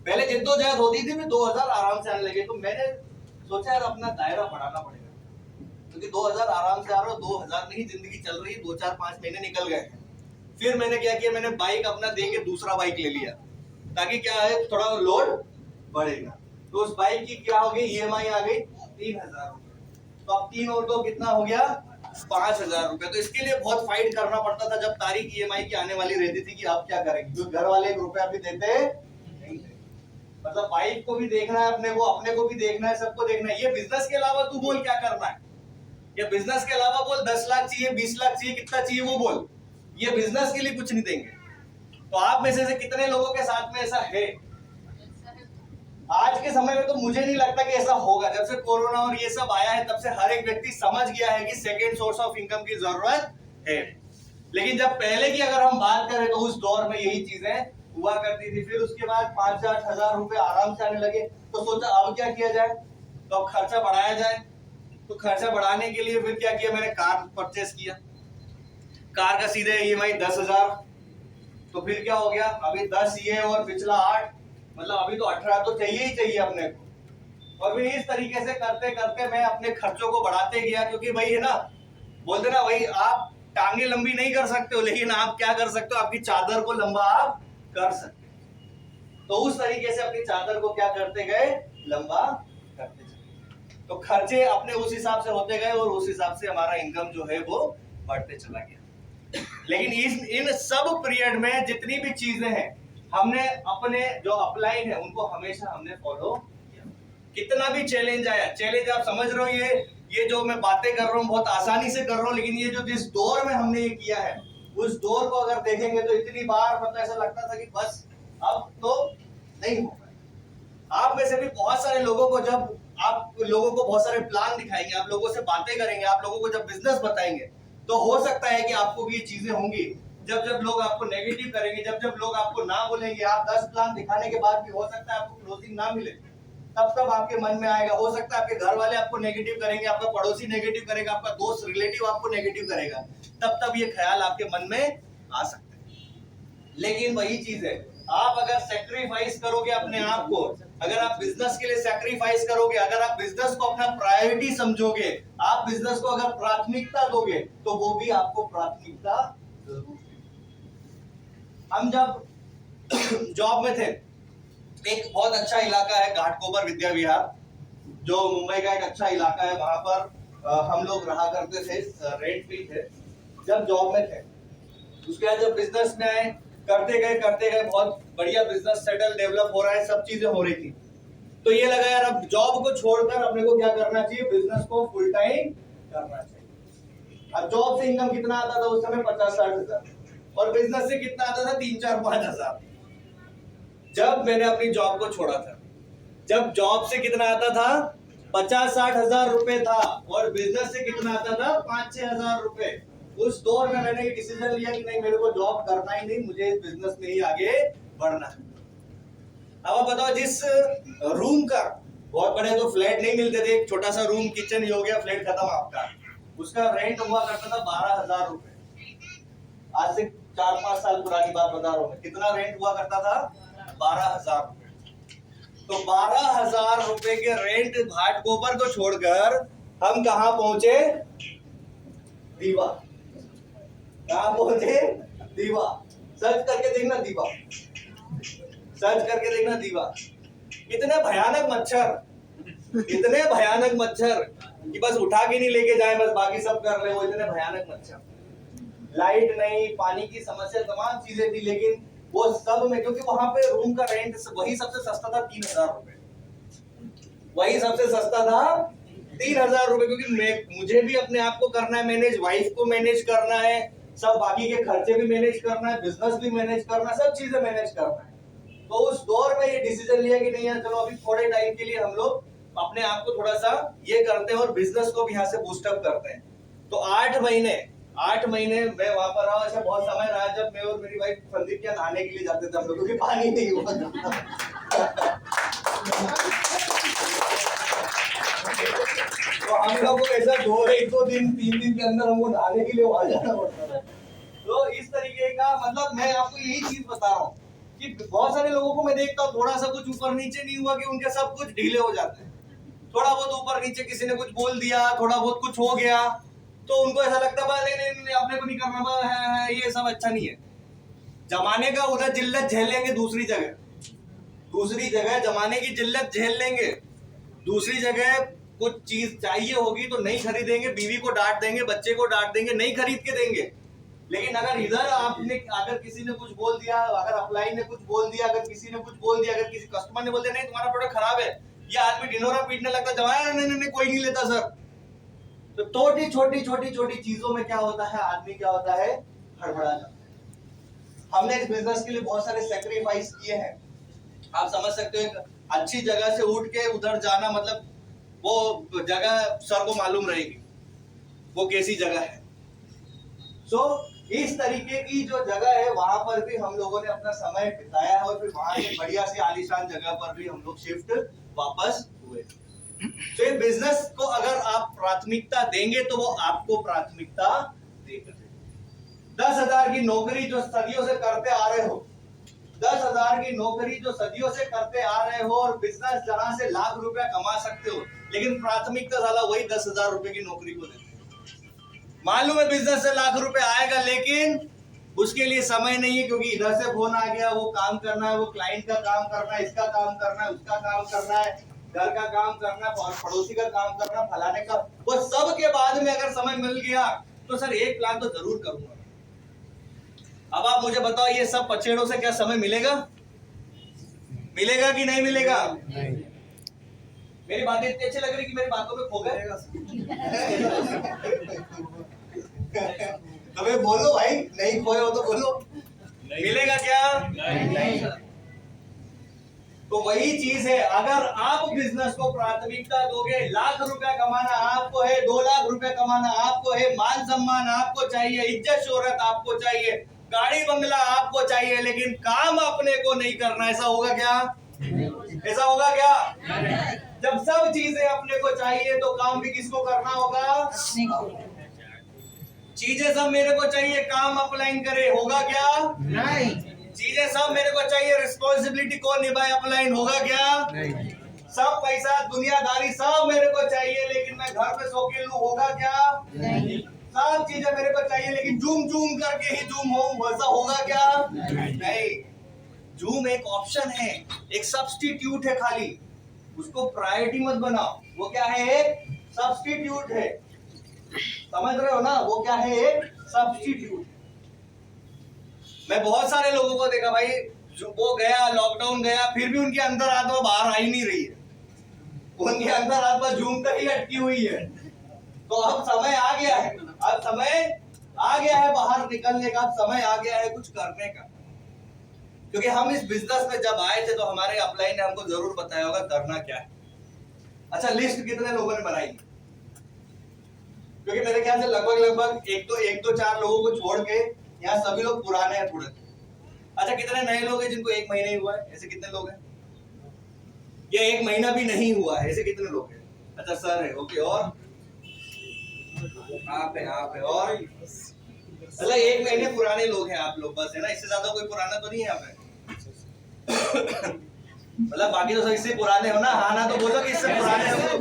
Speaker 1: पहले जिद्दोजहद होती थी, फिर 2000 आराम से आने लगे। तो मैंने सोचा यार अपना दायरा बढ़ाना पड़ेगा, क्योंकि 2000 आराम से आ रहा है, 2000 में ही जिंदगी चल रही है, 2-4-5 महीने निकल गए। फिर मैंने क्या किया, मैंने बाइक अपना दे के दूसरा बाइक ले लिया, ताकि क्या है थोड़ा लोड बढ़ेगा। तो उस बाइक की क्या हो गई, ईएमआई आ गई 3000 रुपए। तो अब 3 और 2 कितना हो गया, 5000 रुपए। तो इसके लिए बहुत फाइट करना पड़ता था जब तारीख ईएमआई की आने वाली रहती थी कि आप क्या करेंगे, क्योंकि घर वाले 1 रुपया भी देते नहीं थे। मतलब बाइक को भी देखना है अपने को भी देखना है, सबको देखना है। ये बिजनेस के अलावा तू बोल क्या करना है, ये बिजनेस के अलावा बोल 10 लाख चाहिए, 20 लाख चाहिए, कितना चाहिए वो बोल, ये बिजनेस के लिए कुछ नहीं देंगे। तो आप में से कितने लोगों के साथ में ऐसा है? आज के समय में तो मुझे नहीं लगता कि ऐसा होगा। जब से कोरोना और ये सब आया है, तब से हर एक व्यक्ति समझ गया है कि सेकेंड सोर्स ऑफ इनकम की जरूरत है। लेकिन जब पहले की अगर हम बात करें तो उस दौर में यही चीजें हुआ करती थी। फिर उसके बाद 5-8 हजार रुपए आराम से आने लगे। तो सोचा अब क्या किया जाए, तो अब खर्चा बढ़ाया जाए। तो खर्चा बढ़ाने के लिए फिर क्या किया, मैंने कार परचेस किया। कार का सीधे ईएमआई 10,000। तो फिर क्या हो गया, अभी 10 ये और पिछला 8, मतलब अभी तो 18 तो चाहिए ही चाहिए अपने को। और फिर इस तरीके से करते करते मैं अपने खर्चों को बढ़ाते गया, क्योंकि भाई है ना, बोलते ना भाई, आप टांगे लंबी नहीं कर सकते हो, लेकिन आप क्या कर सकते हो, आपकी चादर को लंबा आप कर सकते हो। तो उस तरीके से अपनी चादर को क्या करते गए, लंबा करते चले। तो खर्चे अपने उस हिसाब से होते गए और उस हिसाब से हमारा इनकम जो है वो बढ़ते चला गया। लेकिन इन सब पीरियड में जितनी भी चीजें हैं, हमने अपने जो अपलाइन है उनको हमेशा हमने फॉलो किया। कितना भी चैलेंज आया, चैलेंज आप समझ रहे हो, ये जो मैं बातें कर रहा हूँ बहुत आसानी से कर रहा हूँ, लेकिन ये जो जिस दौर में हमने ये किया है, उस दौर को अगर देखेंगे तो इतनी बार मतलब ऐसा लगता था कि बस अब तो नहीं होगा। आप में से भी बहुत सारे लोगों को, जब आप लोगों को बहुत सारे प्लान दिखाएंगे, आप लोगों से बातें करेंगे, आप लोगों को जब बिजनेस बताएंगे, तो हो सकता है कि आपको भी ये चीजें होंगी। जब जब लोग आपको नेगेटिव करेंगे, जब जब लोग आपको ना बोलेंगे, आप 10 प्लान दिखाने के बाद भी हो सकता है आपको क्लोजिंग ना मिले, तब आपके मन में आएगा। हो सकता है आपके घर वाले आपको नेगेटिव करेंगे, आपका पड़ोसी नेगेटिव करेगा, आपका दोस्त रिलेटिव आपको नेगेटिव करेगा, तब ये ख्याल आपके मन में आ सकते हैं। लेकिन वही चीज है, आप अगर सेक्रीफाइस करोगे अपने आप को, अगर आप बिजनेस के लिए सेक्रीफाइस करोगे, अगर आप बिजनेस को अपना प्रायोरिटी समझोगे, आप बिजनेस को अगर प्राथमिकता दोगे, तो वो भी आपको प्राथमिकता जरूर। हम जब जॉब में थे, एक बहुत अच्छा इलाका है घाटकोपर विद्या विहार, जो मुंबई का एक अच्छा इलाका है। वहां पर हम लोग रहा करते थे, रेंट पे थे जब जॉब में थे। उसके बाद जब बिजनेस में आए, करते गए बहुत बढ़िया बिजनेस सेटल डेवलप हो रहा है, सब चीजें हो रही थी। तो ये लगा यार अब जॉब को छोड़कर अपने को क्या करना चाहिए, बिजनेस को फुल टाइम करना चाहिए। अब जॉब से इनकम कितना आता था उस समय, 50-60 हजार, और बिजनेस से कितना आता था, 3-4-5 हजार। जब मैंने अपनी जॉब को छोड़ा था, जब जॉब से कितना आता था, 50-60 हजार रुपए था, और बिजनेस से कितना आता था, 5-6 हजार रुपए। उस दौर में मैंने ये डिसीजन लिया कि नहीं, मेरे को जॉब करना ही नहीं, मुझे इस बिजनेस में ही आगे बढ़ना है। अब आप बताओ, जिस रूम का, बहुत बड़े तो फ्लैट नहीं मिलते थे, एक छोटा सा रूम, किचन ही हो गया, फ्लैट खत्म आपका, उसका रेंट हुआ करता था 12,000 रुपए। आज से 4-5 साल पुरानी बात बता रहा हूँ मैं, कितना रेंट हुआ करता था, 12,000 रुपए। तो 12,000 रुपए के रेंट घाटकोपर को छोड़कर हम कहाँ पहुंचे, दीवा। कहाँ पहुंचे, दीवा। सर्च करके देखना दीवा, सर्च करके देखना दीवा। इतने भयानक मच्छर, इतने भयानक मच्छर कि बस उठा के नहीं लेके जाए, बस बाकी सब कर रहे, वो इतने भयानक मच्छर। लाइट नहीं, पानी की समस्या, तमाम चीजें थी, लेकिन वो सब में, क्योंकि वहां पे रूम का रेंट वही सबसे सस्ता था, 3,000 रुपए, वही सबसे सस्ता था, 3,000 रुपए। क्योंकि मुझे भी अपने आप को करना है मैनेज, वाइफ को मैनेज करना है, सब बाकी के खर्चे भी मैनेज करना है, बिजनेस भी मैनेज करना है, सब चीजें मैनेज करना है। तो उस दौर में ये डिसीजन लिया कि नहीं यार, चलो अभी थोड़े टाइम के लिए हम लोग अपने आप को थोड़ा सा ये करते हैं और बिजनेस को भी यहाँ से बूस्टअप करते हैं। तो 8 महीने मैं वहां पर रहा। ऐसा बहुत समय रहा जब मैं और मेरी वाइफ संदीप क्या नहाने के लिए जाते थे हम लोग, क्योंकि पानी नहीं हुआ तो हम लोग को ऐसा 2 दिन 3 दिन के अंदर हमको नहाने के लिए वहां जाना पड़ता था। तो इस तरीके का, मतलब मैं आपको यही चीज बता रहा हूँ कि बहुत सारे लोगों को मैं देखता हूँ थोड़ा सा कुछ ऊपर नीचे नहीं हुआ कि उनके सब कुछ ढीले हो जाते हैं। थोड़ा बहुत ऊपर नीचे किसी ने कुछ बोल दिया, थोड़ा बहुत कुछ हो गया तो उनको ऐसा लगता है नहीं अपने को नहीं करना है, ये सब अच्छा नहीं है। जमाने का उधर जिल्लत झेल लेंगे, दूसरी जगह जमाने की जिल्लत झेल लेंगे, दूसरी जगह कुछ चीज चाहिए होगी तो नहीं खरीदेंगे, बीवी को डांट देंगे, बच्चे को डांट देंगे, नहीं खरीद के देंगे। लेकिन अगर इधर आपने अगर किसी ने कुछ बोल दिया, अगर अपलाइन ने कुछ बोल दिया, अगर किसी ने कुछ बोल दिया, अगर किसी कस्टमर ने बोल दिया नहीं तुम्हारा प्रोडक्ट खराब है, ये आदमी ढिंढोरा पीटने लगता, जमाया नहीं कोई नहीं लेता सर। तो छोटी चीजों में क्या होता है, आदमी क्या होता है, हड़बड़ा जाता है। हमने इस बिजनेस के लिए बहुत सारे सेक्रीफाइस किए हैं। आप समझ सकते हो, अच्छी जगह से उठ के उधर जाना मतलब वो जगह सर को मालूम रहेगी वो कैसी जगह है। सो इस तरीके की जो जगह है वहां पर भी हम लोगों ने अपना समय बिताया है और फिर वहां से बढ़िया सी आलीशान जगह पर भी हम लोग शिफ्ट वापस हुए। तो ये बिजनेस को अगर आप प्राथमिकता देंगे तो वो आपको प्राथमिकता देगा। 10,000 की नौकरी जो सदियों से करते आ रहे हो, 10,000 की नौकरी जो सदियों से करते आ रहे हो और बिजनेस जहां से लाख रुपया कमा सकते हो, लेकिन प्राथमिकता साला वही 10,000 रुपए की नौकरी को देते। मालूम है बिजनेस से लाख रुपए आएगा लेकिन उसके लिए समय नहीं है, क्योंकि इधर से फोन आ गया, वो काम करना है, वो क्लाइंट का काम करना है, इसका काम करना है, उसका काम करना है, घर का काम करना है, पड़ोसी का काम करना, फलाने का, वो सब के बाद में अगर समय मिल गया तो सर एक प्लान तो जरूर करूंगा। अब आप मुझे बताओ ये सब पछेड़ों से क्या समय मिलेगा कि नहीं मिलेगा? नहीं। मेरी बातें इतनी अच्छी लग रही कि मेरी बातों में खो गए। अबे बोलो भाई, नहीं खोए हो तो बोलो, मिलेगा क्या? नहीं। तो वही चीज है, अगर आप बिजनेस को प्राथमिकता दोगे, लाख रुपया कमाना आपको है, 2 लाख रुपया कमाना आपको है, मान सम्मान आपको चाहिए, इज्जत शोहरत आपको चाहिए, गाड़ी बंगला आपको चाहिए, लेकिन काम अपने को नहीं करना, ऐसा होगा क्या? ऐसा होगा क्या? जब सब चीजें अपने को चाहिए तो काम भी किसको करना होगा? चीजें सब मेरे को चाहिए, काम अपलाइन करे, होगा क्या? नहीं। चीजें सब मेरे को चाहिए, रिस्पॉन्सिबिलिटी कौन निभाए, अपलाइन होगा क्या? नहीं। सब पैसा दुनियादारी सब मेरे को चाहिए लेकिन मैं घर पे सो के लूं, होगा क्या? नहीं। सब चीजें मेरे को चाहिए लेकिन जूम करके ही जूम हो, वैसा होगा क्या? नहीं। जूम एक ऑप्शन है, एक सब्स्टिट्यूट है, खाली उसको प्रायोरिटी मत बनाओ। वो क्या है? एक सब्स्टिट्यूट है, समझ रहे हो ना? वो क्या है? एक सब्स्टिट्यूट। मैं बहुत सारे लोगों को देखा भाई, जो वो गया लॉकडाउन गया फिर भी उनके अंदर आत्मा बाहर आ ही नहीं रही है, उनके अंदर आत्मा जूम तक ही अटकी हुई है। तो अब समय आ गया है, अब समय आ गया है बाहर निकलने का, अब समय आ गया है कुछ करने का। क्योंकि हम इस बिजनेस में जब आए थे तो हमारे अपलाइन ने हमको जरूर बताया होगा करना क्या है। अच्छा, लिस्ट कितने लोगों ने बनाई? क्योंकि मेरे ख्याल से लगभग एक तो 4 लोगों को छोड़ के यहाँ सभी लोग पुराने हैं थोड़े। अच्छा, कितने नए लोग हैं जिनको 1 महीना ही हुआ है? ऐसे कितने लोग हैं? ये 1 महीना भी नहीं हुआ है, ऐसे कितने लोग हैं? अच्छा सर है, ओके। और आप है और मतलब 1 महीने पुराने लोग हैं आप लोग, बस है ना? इससे ज्यादा कोई पुराना तो नहीं है यहाँ पे? मतलब बाकी तो सब इससे पुराने हो ना? हाँ ना तो बोलो कि इससे पुराने हो,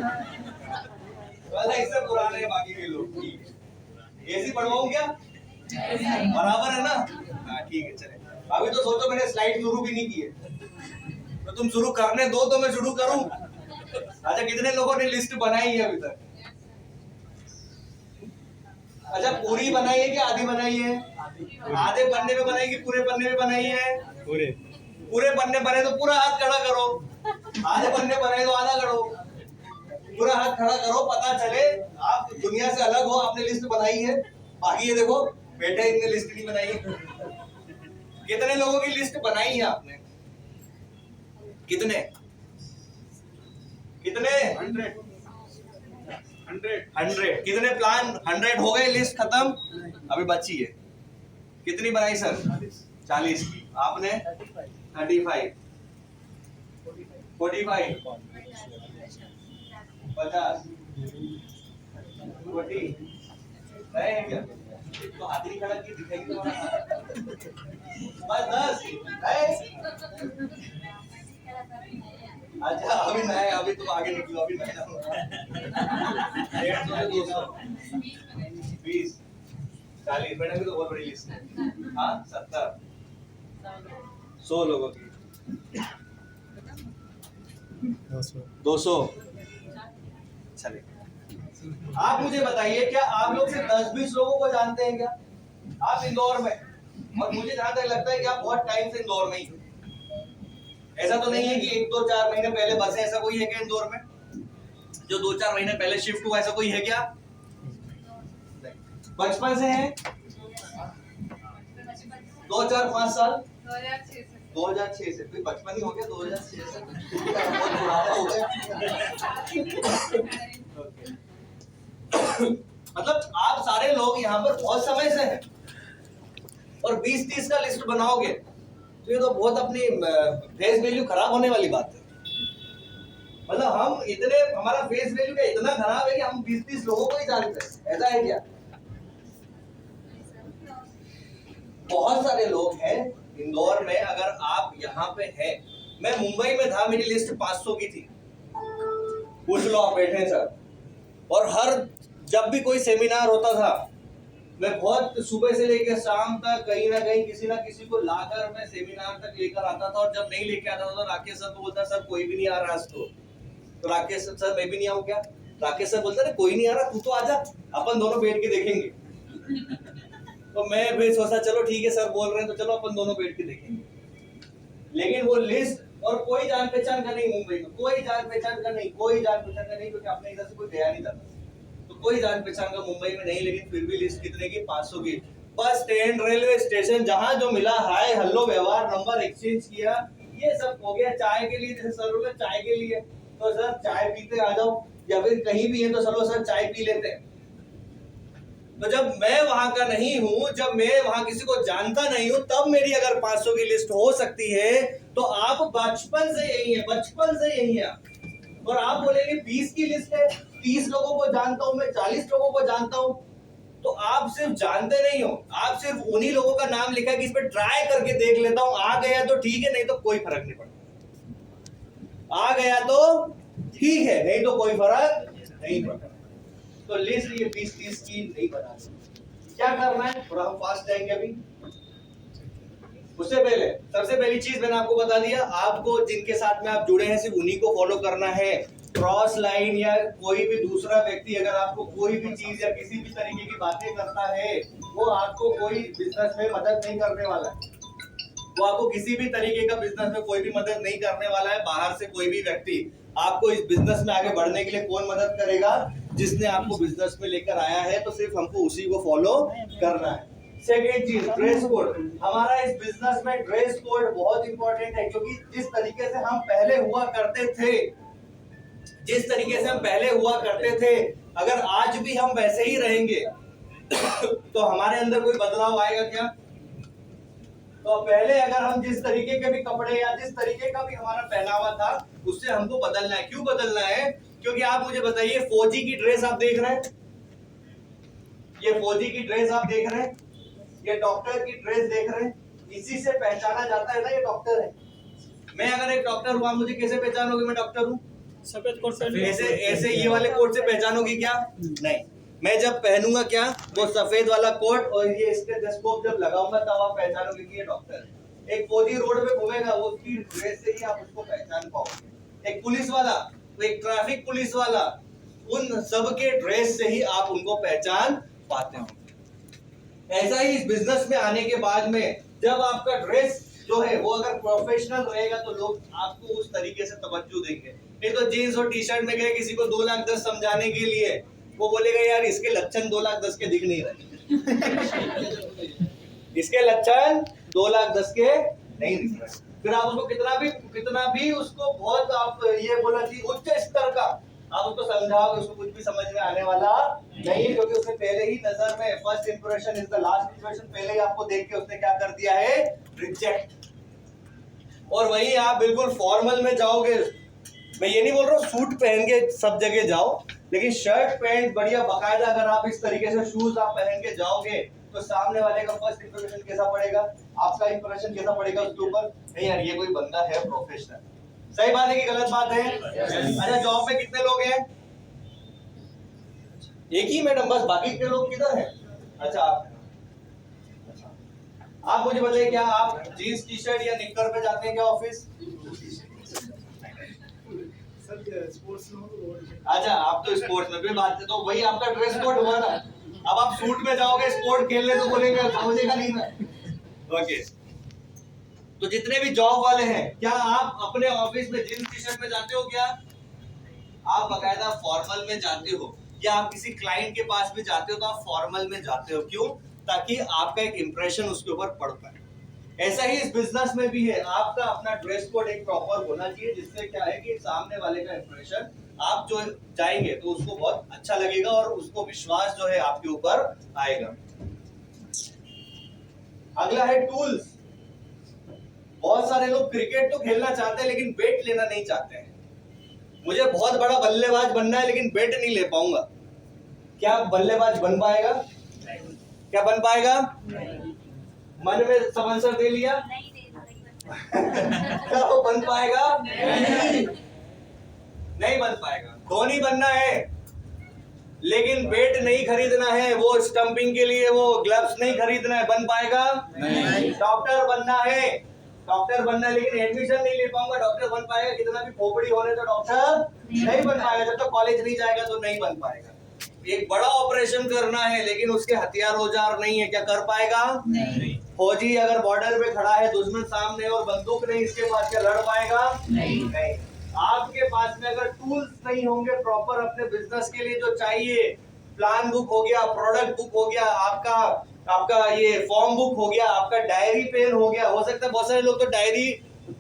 Speaker 1: मतलब इससे पुराने हैं बाकी के लोग। एसी बढ़वाऊं क्या? बराबर है ना? हाँ ठीक है, चले। अभी तो सोचो मैंने स्लाइड शुरू भी नहीं की है, तो तुम शुरू करने दो तो मैं शुरू करूं। अच्छा, कितने लोगों ने लिस्ट बनाई है अभी तक? अच्छा, पूरी बनाई है कि आधी बनाई है? आधे पन्ने में बनाई कि पूरे पन्ने में बनाई है? पूरे पन्ने बने तो पूरा हाथ खड़ा करो, आधे पन्ने बने तो आधा करो, पूरा हाथ खड़ा करो, पता चले आप दुनिया से अलग हो। आपने लिस्ट बनाई है, बाकी ये देखो बेटे इनने लिस्ट नहीं बनाई है। कितने लोगों की लिस्ट बनाई है आपने? कितने 100 कितने प्लान? 100 हो गए, लिस्ट खत्म, अभी बची है। कितनी बनाई सर? 40 की। आपने 35 45 50 40 क्या? तो हाथ नहीं खड़ा की दिखेगी तुम्हारा। बस 10 है। अच्छा अभी नया, अभी तुम आगे निकलो, अभी नया 150 200 20 40 मैडम की तो बहुत बड़ी लिस्ट है। हाँ 70 100 लोगों की 200 चले। आप मुझे बताइए क्या आप लोग सिर्फ 10-20 लोगों को जानते हैं क्या आप इंदौर में? और मुझे जहां तक लगता है कि आप बहुत टाइम से इंदौर में ही हो। ऐसा तो नहीं है कि 1-2-4 महीने पहले बसे, ऐसा कोई है क्या इंदौर में जो 2-4 महीने पहले शिफ्ट हुआ, ऐसा कोई है क्या? बचपन से है 2-4-5 साल 2006 से फिर बचपन ही हो गया 2006 से बहुत पुराना हो गया। मतलब आप सारे लोग यहाँ पर बहुत समय से हैं और 20-30 का लिस्ट बनाओगे तो ये तो बहुत अपनी फेस वैल्यू खराब होने वाली बात है। मतलब हम इतने, हमारा फेस वैल्यू क्या इतना खराब है कि हम 20-30 लोगों को ही जानते हैं, ऐसा है क्या? बहुत सारे लोग हैं इंदौर में। अगर आप यहाँ पे हैं, मैं मुंबई में था, मेरी लिस्ट 500 की थी, पूछ लो आप बैठे सर। और हर जब भी कोई सेमिनार होता था मैं बहुत सुबह से लेकर शाम तक कहीं ना कहीं किसी ना किसी को लाकर मैं सेमिनार तक लेकर आता था। और जब नहीं लेके आता था तो राकेश सर को बोलता सर कोई भी नहीं आ रहा आज तो राकेश सर मैं भी नहीं आऊं क्या? राकेश सर बोलता कोई नहीं आ रहा तू तो आजा, अपन दोनों बैठ के देखेंगे। तो मैं फिर सोचा चलो ठीक है सर बोल रहे हैं तो चलो अपन दोनों बैठ के देखेंगे। लेकिन वो लिस्ट और कोई जान पहचान का नहीं मुंबई में, कोई जान पहचान का नहीं, कोई जान पहचान का नहीं, क्योंकि अपने इधर से कोई गया नहीं था तो कोई जान पहचान का मुंबई में नहीं। लेकिन फिर भी लिस्ट कितने की? 500 की। बस स्टैंड, रेलवे स्टेशन, जहां जो मिला हाय हेलो व्यवहार, नंबर एक्सचेंज किया, ये सब हो गया। चाय के लिए जैसे सर बोले चाय के लिए तो सर चाय पीते आ जाओ, या फिर कहीं भी है तो चलो सर चाय पी लेते हैं। तो जब मैं वहां का नहीं हूं, जब मैं वहां किसी को जानता नहीं हूं, तब मेरी अगर 500 की लिस्ट हो सकती है तो आप बचपन से यही है, बचपन से यही है। और आप बोलेंगे 20 की लिस्ट है, 30 लोगों को जानता हूं मैं, 40 लोगों को जानता हूं, तो आप सिर्फ जानते नहीं हो, आप सिर्फ उन्हीं लोगों का नाम लिखा है कि इस पे ट्राई करके देख लेता हूं, आ गया तो ठीक है, नहीं तो कोई फर्क नहीं पड़ता। आ गया तो ठीक है, नहीं तो कोई फर्क नहीं पड़ता। तो लिस्ट ये 20-30 की नहीं बना। क्या करना है, थोड़ा हम फास्ट जाएंगे अभी। उससे पहले सबसे पहली चीज मैंने आपको बता दिया, आपको जिनके साथ में आप जुड़े हैं सिर्फ उन्हीं को फॉलो करना है। क्रॉस लाइन या कोई भी दूसरा व्यक्ति अगर आपको कोई भी चीज या किसी भी तरीके की बातें करता है, वो आपको कोई बिजनेस में मदद नहीं करने वाला है। वो आपको किसी भी तरीके का बिजनेस में कोई भी मदद नहीं करने वाला है। बाहर से कोई भी व्यक्ति आपको इस बिजनेस में आगे बढ़ने के लिए कौन मदद करेगा? जिसने आपको बिजनेस में लेकर आया है, तो सिर्फ हमको उसी को फॉलो करना है। सेकेंड चीज, ड्रेस कोड। हमारा इस बिजनेस में ड्रेस कोड बहुत इंपॉर्टेंट है, क्योंकि जिस तरीके से हम पहले हुआ करते थे, जिस तरीके से हम पहले हुआ करते थे, अगर आज भी हम वैसे ही रहेंगे तो हमारे अंदर कोई बदलाव आएगा क्या? तो पहले अगर हम जिस तरीके के भी कपड़े या जिस तरीके का भी हमारा पहनावा था, उससे हमको बदलना है। क्यों बदलना है? क्योंकि आप मुझे बताइए, फौजी की ड्रेस आप देख रहे हैं, ये फौजी की ड्रेस आप देख रहे हैं, ये डॉक्टर की ड्रेस देख रहे हैं, इसी से पहचाना जाता है ना ये डॉक्टर है। मैं अगर एक डॉक्टर हुआ, मुझे कैसे पहचानोगे मैं डॉक्टर हूँ?
Speaker 2: सफेद कोट पहन,
Speaker 1: ऐसे ये वाले कोट से पहचानोगी क्या? नहीं। मैं जब पहनूंगा क्या, वो सफेद वाला कोट और ये स्टेथोस्कोप जब लगाऊंगा तब आप पहचानोगे कि ये डॉक्टर है। एक फौजी रोड पे घूमेगा, वो उसकी ड्रेस से ही आप उसको पहचान पाओगे। एक पुलिस वाला, एक ट्रैफिक पुलिस वाला, उन सब के ड्रेस से ही आप उनको पहचान पाते हो। ऐसा ही इस बिजनेस में आने के बाद में जब आपका ड्रेस जो है वो अगर प्रोफेशनल रहेगा तो लोग आपको उस तरीके से तवज्जो देंगे। नहीं तो जीन्स और टी शर्ट में गए किसी को 2,10,000 समझाने के लिए, वो बोलेगा यार इसके लक्षण 2,10,000 के दिख नहीं रहे इसके लक्षण 2,10,000 के नहीं दिख रहे। फिर आप उसको कितना भी उसको बहुत आप ये बोला कि उच्च स्तर का आप उसको समझाओगे, उसको कुछ भी समझ में आने वाला नहीं, क्योंकि उसने पहले ही नजर में first impression is the last impression, पहले ही आपको देख के उसने क्या कर दिया है, रिजेक्ट। और वही आप बिल्कुल फॉर्मल में जाओगे, मैं ये नहीं बोल रहा हूँ सूट पहन के सब जगह जाओ, लेकिन शर्ट पैंट बढ़िया बाकायदा अगर आप इस तरीके से शूज आप पहन के जाओगे तो सामने वाले का फर्स्ट इंप्रेशन कैसा पड़ेगा, आपका इंप्रेशन कैसा पड़ेगा उसके ऊपर, नहीं यार ये कोई बंदा है प्रोफेशनल। सही बात है कि गलत बात है? अच्छा जॉब में कितने लोग हैं? एक ही मैडम, बस बाकी के लोग किधर हैं? अच्छा आप मुझे बताइए, क्या आप जीन्स टी शर्ट या निक्कर पे जाते हैं क्या ऑफिस? अच्छा आप तो स्पोर्ट्स में भी बात है, तो वही आपका ड्रेस कोड हुआ ना। अब आप सूट में जाओगे स्पोर्ट खेलने तो बोलेंगे समझेगा नहीं ना। ओके, तो जितने भी जॉब वाले हैं, क्या आप अपने ऑफिस में जींस टी शर्ट में जाते हो क्या? आप बकायदा फॉर्मल में जाते हो, या आप किसी क्लाइंट के पास भी जाते हो तो आप फॉर्मल में जाते हो, क्यों? ताकि आपका एक इंप्रेशन उसके ऊपर पड़ पाए। ऐसा ही इस बिजनेस में भी है, आपका अपना ड्रेस कोड एक प्रॉपर होना चाहिए, जिससे क्या है कि सामने वाले का इंप्रेशन, आप जो जाएंगे तो उसको बहुत अच्छा लगेगा और उसको विश्वास जो है आपके ऊपर आएगा। अगला है टूल्स। बहुत सारे लोग क्रिकेट तो खेलना चाहते हैं लेकिन बैट लेना नहीं चाहते हैं। मुझे बहुत बड़ा बल्लेबाज बनना है लेकिन बैट नहीं ले पाऊंगा। क्या बल्लेबाज बन पाएगा? क्या बन पाएगा? मन में सब आंसर दे लिया? क्या वो बन पाएगा? नहीं बन पाएगा। धोनी बनना है लेकिन बैट नहीं खरीदना है, वो स्टंपिंग के लिए वो ग्लव्स नहीं खरीदना है, बन पाएगा? नहीं। डॉक्टर बनना है, डॉक्टर बनना है लेकिन एडमिशन नहीं ले पाऊंगा, डॉक्टर बन पाएगा? कितना भी खोपड़ी होने तो डॉक्टर नहीं बन पाएगा, जब तक कॉलेज नहीं जाएगा तो नहीं बन पाएगा। एक बड़ा ऑपरेशन करना है लेकिन उसके हथियार औजार नहीं है, क्या कर पाएगा? नहीं। फौजी अगर बॉर्डर पे खड़ा है, दुश्मन सामने और बंदूक नहीं इसके पास, क्या लड़ पाएगा? नहीं। आपके पास में अगर टूल्स नहीं होंगे प्रॉपर अपने बिजनेस के लिए जो चाहिए, प्लान बुक हो गया, प्रोडक्ट बुक हो गया, आपका ये फॉर्म बुक हो गया, आपका डायरी पेन हो गया। हो सकता है बहुत सारे लोग तो डायरी,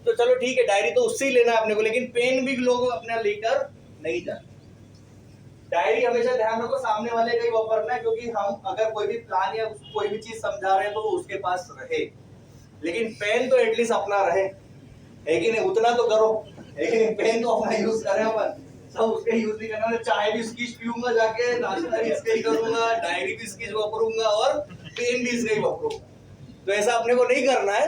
Speaker 1: तो चलो ठीक है डायरी तो उससे ही लेना है अपने को, लेकिन पेन भी लोग अपने लेकर नहीं जाते। डायरी हमेशा ध्यान रखो सामने वाले का ही वापरना है, क्योंकि हम अगर कोई भी प्लान या कोई भी चीज समझा रहे हैं तो वो उसके पास रहे, लेकिन पेन तो एटलीस्ट अपना रहे, है कि नहीं? उतना तो करो, लेकिन पेन तो अपना यूज करें अपन, सब उसका यूज नहीं करना। चाय भी इसकी पीऊंगा जाके, नाश्ता भी इसका ही करूंगा, डायरी भी इसकी वापरूंगा और पेन भी इसका ही वापरूंगा, तो ऐसा अपने को नहीं करना है।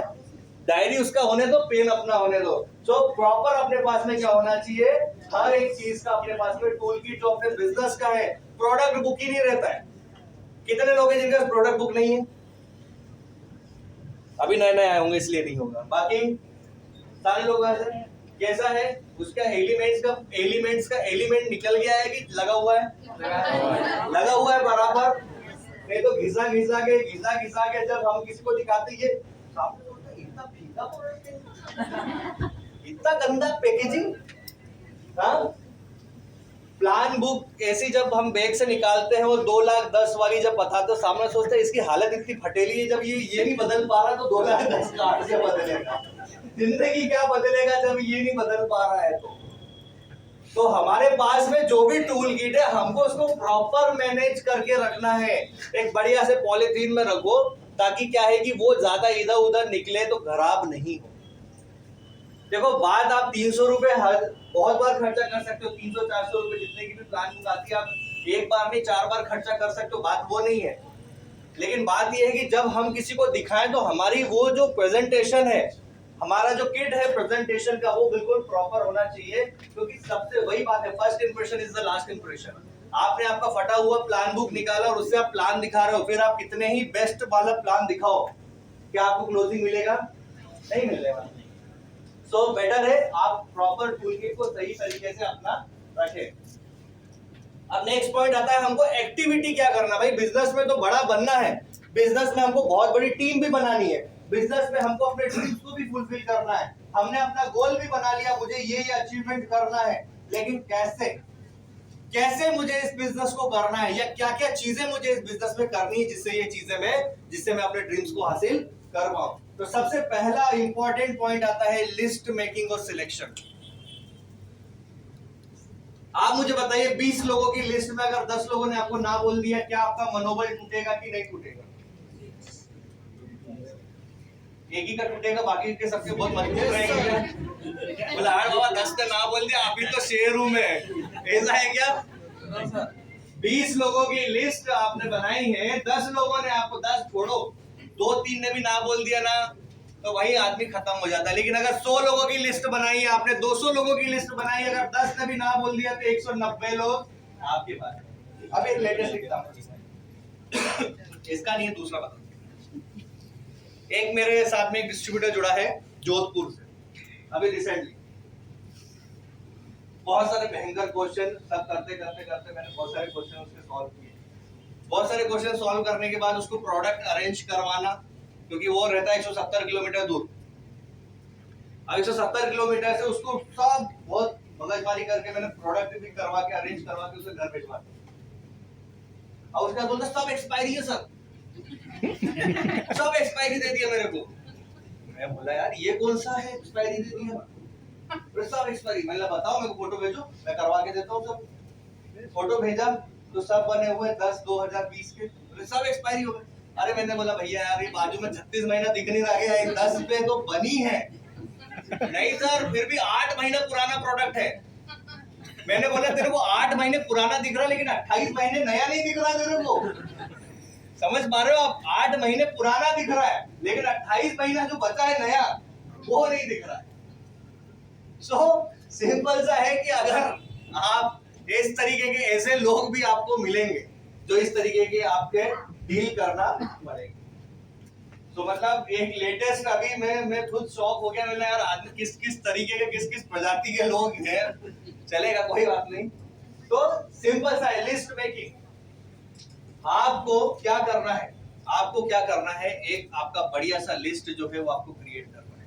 Speaker 1: डायरी उसका होने दो, पेन अपना होने दो। तो प्रॉपर अपने पास में क्या होना चाहिए, हर एक चीज का अपने पास में टूल किट जो अपने बिजनेस का है। प्रोडक्ट बुक ही नहीं रहता है। कितने लोग हैं जिनका प्रोडक्ट बुक नहीं है? अभी नए नए आए होंगे इसलिए नहीं होगा, बाकी सारे लोग ऐसे। कैसा है उसका एलिमेंट्स का एलिमेंट निकल गया है कि लगा हुआ है? लगा हुआ है बराबर, नहीं तो घिसा घिसा के जब हम किसी को दिखाते ये इतना फीका इतना गंदा पैकेजिंग। प्लान बुक ऐसी जब हम बैग से निकालते हैं, वो 2,10,000 वाली जब बताते हैं, सामने सोचते हैं इसकी हालत इतनी फटेली है, जब ये नहीं बदल पा रहा तो 2,10,000 का आठ से बदलेगा। जिंदगी क्या बदलेगा जब ये नहीं बदल पा रहा है तो हमारे पास में जो भी टूल किट है हमको उसको प्रॉपर मैनेज करके रखना है। एक बढ़िया से पॉलीथीन में रखो, ताकि क्या है कि वो ज्यादा इधर उधर निकले तो खराब नहीं हो। देखो बात आप 300 रुपए बहुत बार खर्चा कर सकते हो, 300-400 रुपए जितने की भी प्लान बुक आती है, आप एक बार नहीं 4 बार खर्चा कर सकते हो, बात वो नहीं है। लेकिन बात ये है कि जब हम किसी को दिखाएं तो हमारी वो जो प्रेजेंटेशन है, हमारा जो किट है प्रेजेंटेशन का, वो बिल्कुल प्रॉपर होना चाहिए, क्योंकि सबसे वही बात है, first impression is the last impression. आपने आपका फटा हुआ प्लान बुक निकाला और उससे आप प्लान दिखा रहे हो, फिर आप कितने ही बेस्ट वाला प्लान दिखाओ, क्या आपको क्लोजिंग मिलेगा? नहीं मिलने वाला। सो बेटर है आप प्रॉपर टूल किट को सही तरीके से अपना रखें। अब नेक्स्ट पॉइंट आता है, हमको एक्टिविटी क्या करना। भाई बिजनेस में तो बड़ा बनना है, बिजनेस में हमको बहुत बड़ी टीम भी बनानी है, बिजनेस में हमको अपने ड्रीम्स को भी फुलफिल करना है, हमने अपना गोल भी बना लिया, मुझे ये अचीवमेंट करना है, लेकिन कैसे मुझे इस बिजनेस को करना है, या क्या क्या चीजें मुझे इस बिजनेस में करनी है जिससे मैं अपने ड्रीम्स को हासिल कर पाऊं। तो सबसे पहला इंपॉर्टेंट पॉइंट आता है लिस्ट मेकिंग और सिलेक्शन। आप मुझे बताइए 20 लोगों की लिस्ट में अगर 10 लोगों ने आपको ना बोल दिया, क्या आपका मनोबल टूटेगा कि नहीं टूटेगा? एक ही का टूटेगा, बाकी के सबके बहुत मजबूत रहेंगे। बोला यार बाबा 10 ने ना बोल दिया, अभी तो शेर हूं मैं, ऐसा है क्या? 20 लोगों की लिस्ट आपने बनाई है, 10 लोगों ने आपको 10 छोड़ो 2-3 ने भी ना बोल दिया ना तो वही आदमी खत्म हो जाता है। लेकिन अगर 100 लोगों की लिस्ट बनाई है आपने, 200 लोगों की लिस्ट बनाई है, अगर 10 ने भी ना बोल दिया तो 190 लोग आपके पास। अब एक लेटेस्ट एग्जांपल इसका नहीं है, दूसरा बता। एक मेरे साथ में एक डिस्ट्रीब्यूटर जुड़ा है जोधपुर से, अभी रिसेंटली बहुत सारे भयंकर क्वेश्चन सब करते करते करते मैंने बहुत सारे क्वेश्चन उसके सॉल्व किए। बहुत सारे क्वेश्चन सॉल्व करने के बाद उसको प्रोडक्ट अरेंज करवाना, क्योंकि वो रहता है 170 किलोमीटर दूर। अब 170 किलोमीटर से उसको सब बहुत मगजमारी करके मैंने प्रोडक्ट भी करवा के अरेंज करवा के उसे घर भिजवा दिया। और उसका बोलता सब एक्सपायरी है सर सब एक्सपायरी दे दिया मेरे को। मैं बोला यार ये कौन सा है एक्सपायरी दे दिया? सब एक्सपायरी। मैंने बताओ मेरे को फोटो भेजो मैं करवा के देता हूँ सब। फोटो भेजा तो सब बने हुए 10-2020 के, सब एक्सपायरी हो गए। अरे मैंने बोला भैया यार ये बाजू में 36 महीना दिख नहीं रहा है, 10 पे तो बनी है। नहीं सर फिर भी 8 महीना पुराना प्रोडक्ट है। मैंने बोला तेरे को 8 महीने पुराना दिख रहा है लेकिन 28 महीने नया नहीं दिख रहा तेरे को, समझ पा रहे हो आप? 8 महीने पुराना दिख रहा है लेकिन 28 महीना जो बचा है नया वो नहीं दिख रहा है। सो सिंपल सा है कि अगर आप इस तरीके के ऐसे लोग भी आपको मिलेंगे जो इस तरीके के आपके डील करना पड़ेगा। तो मतलब एक लेटेस्ट अभी मैं खुद शॉक हो गया। मैंने यार आदमी किस किस तरीके के किस किस प्रजाति के लोग हैं। चलेगा कोई बात नहीं। तो सिंपल सा है लिस्ट मेकिंग। आपको क्या करना है, आपको क्या करना है, एक आपका बढ़िया सा लिस्ट जो है वो आपको क्रिएट करना है।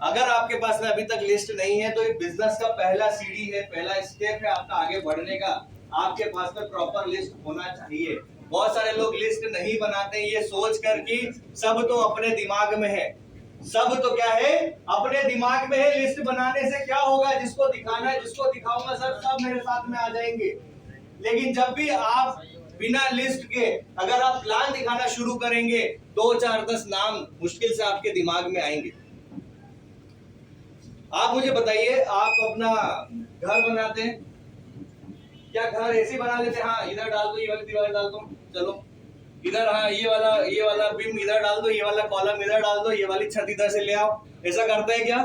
Speaker 1: अगर आपके पास में अभी तक लिस्ट नहीं है तो एक बिजनेस का पहला सीढ़ी है, पहला स्टेप है आपका आगे बढ़ने का। आपके पास में प्रॉपर लिस्ट होना चाहिए। बहुत सारे लोग लिस्ट नहीं बनाते ये सोच कर कि सब तो अपने दिमाग में है। सब तो क्या है अपने दिमाग में है। लिस्ट बनाने से क्या होगा, जिसको दिखाना है जिसको दिखाऊंगा सब मेरे साथ में आ जाएंगे। लेकिन जब भी आप बिना लिस्ट के अगर आप प्लान दिखाना शुरू करेंगे 2, 4, 10 नाम मुश्किल से आपके दिमाग में आएंगे। आप मुझे बताइए आप अपना घर बनाते हैं क्या? घर ऐसे बना लेते हैं, हाँ इधर डाल दो ये वाली दीवार डाल दो, चलो इधर, हाँ ये वाला बीम इधर डाल दो, ये वाला कॉलम इधर डाल दो, ये वाली छत इधर से ले आओ। ऐसा करते हैं क्या?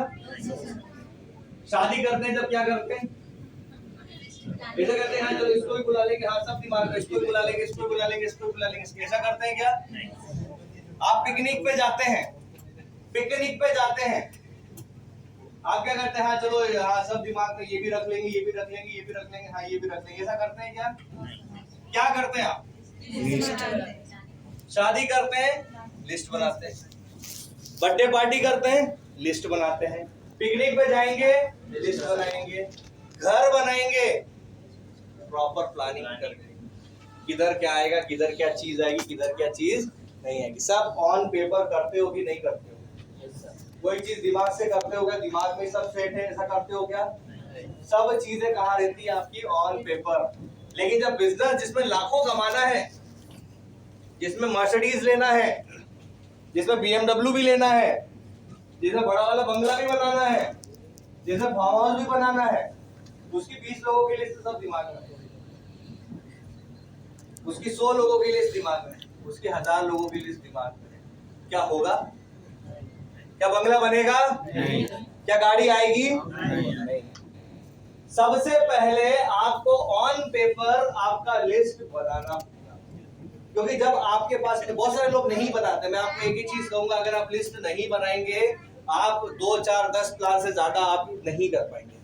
Speaker 1: शादी करते हैं जब क्या करते हैं ऐसा करते हैं, हाँ चलो इसको भी बुला लेंगे, हाँ सब दिमाग में इसको भी बुला लेंगे, इसको भी बुला लेंगे, इसको भी बुला लेंगे। ऐसा करते हैं क्या? आप पिकनिक पे जाते हैं, पिकनिक पे जाते हैं आप क्या करते हैं, हाँ चलो हाँ सब दिमाग में ये भी रख लेंगे, ये भी रख लेंगे, ये भी रख लेंगे, हाँ ये भी रख लेंगे। ऐसा करते हैं क्या? क्या करते हैं आप? शादी करते हैं लिस्ट बनाते हैं, बर्थडे पार्टी करते हैं लिस्ट बनाते हैं, पिकनिक पे जाएंगे लिस्ट बनाएंगे, घर बनाएंगे प्रॉपर प्लानिंग करके किधर क्या आएगा, किधर क्या चीज आएगी, किधर क्या चीज नहीं आएगी, सब ऑन पेपर करते हो कि नहीं करते हो? कोई चीज दिमाग से करते हो क्या? दिमाग में सब सेट है ऐसा करते हो क्या? सब चीजें कहाँ रहती है आपकी? On paper. लेकिन जब बिजनेस जिसमें लाखों कमाना है, जिसमें मर्सिडीज लेना है, जिसमें BMW भी लेना है, जिसमें बड़ा वाला बंगला भी बनाना है, जिसमें फार्म हाउस भी बनाना है, उसकी 20 लोगों की लिस्ट सब दिमाग में, उसकी 100 लोगों की लिस्ट दिमाग में, उसकी 1000 लोगों की लिस्ट दिमाग में, क्या होगा? क्या बंगला बनेगा? नहीं। क्या गाड़ी आएगी? नहीं। सबसे पहले आपको ऑन पेपर आपका लिस्ट बनाना होगा, क्योंकि जब आपके पास बहुत सारे लोग नहीं बनाते। मैं आपको एक ही चीज कहूंगा, अगर आप लिस्ट नहीं बनाएंगे आप 2, 4, 10 प्लान से ज्यादा आप नहीं कर पाएंगे।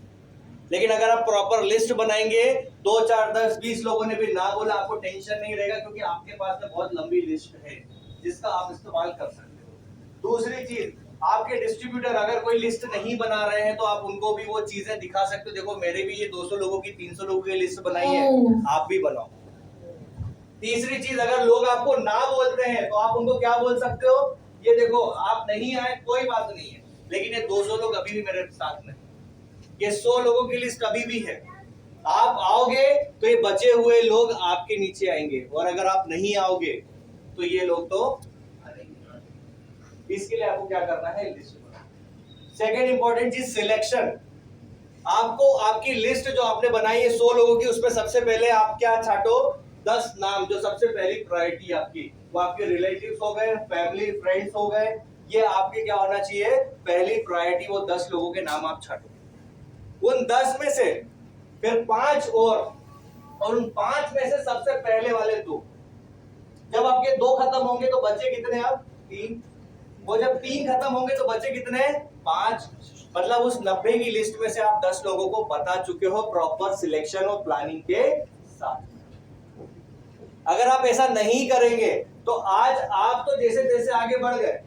Speaker 1: लेकिन अगर आप प्रॉपर लिस्ट बनाएंगे 2, 4, 10, 20 लोगों ने भी ना बोला आपको टेंशन नहीं रहेगा, क्योंकि आपके पास में बहुत लंबी लिस्ट है जिसका आप इस्तेमाल कर सकते हो। दूसरी चीज, आपके डिस्ट्रीब्यूटर अगर कोई लिस्ट नहीं बना रहे हैं तो आप उनको भी वो चीजें दिखा सकते हो, देखो मेरे भी ये 200 लोगों की 300 लोगों की लिस्ट बनाई है, आप भी बनाओ। तीसरी चीज, अगर लोग आपको ना बोलते हैं तो आप उनको क्या बोल सकते हो, ये देखो आप नहीं आए कोई बात नहीं है, लेकिन ये 200 लोग अभी भी मेरे साथ में, ये 100 लोगों की लिस्ट अभी भी है। आप आओगे तो ये बचे हुए लोग आपके नीचे आएंगे, और अगर आप नहीं आओगे तो ये लोग तो, इसके लिए आपको क्या करना है, लिस्ट बनाना। सेकेंड इंपॉर्टेंट चीज सिलेक्शन। आपको आपकी लिस्ट जो आपने बनाई है 100 लोगों की, उसमें सबसे पहले आप क्या छाटो, 10 नाम जो सबसे पहली प्रायोरिटी आपकी, वो आपके रिलेटिव्स हो गए, फैमिली फ्रेंड्स हो गए, ये आपके क्या होना चाहिए, पहली प्रायोरिटी, वो 10 लोगों के नाम आप छाटो। उन 10 में से फिर 5 और उन 5 में से सबसे पहले वाले 2, जब आपके 2 खत्म होंगे तो बचे कितने, आप 3, वो जब 3 खत्म होंगे तो बचे कितने, 5। मतलब उस 90 की लिस्ट में से आप 10 लोगों को बता चुके हो प्रॉपर सिलेक्शन और प्लानिंग के साथ। अगर आप ऐसा नहीं करेंगे तो आज आप तो जैसे जैसे आगे बढ़ गए,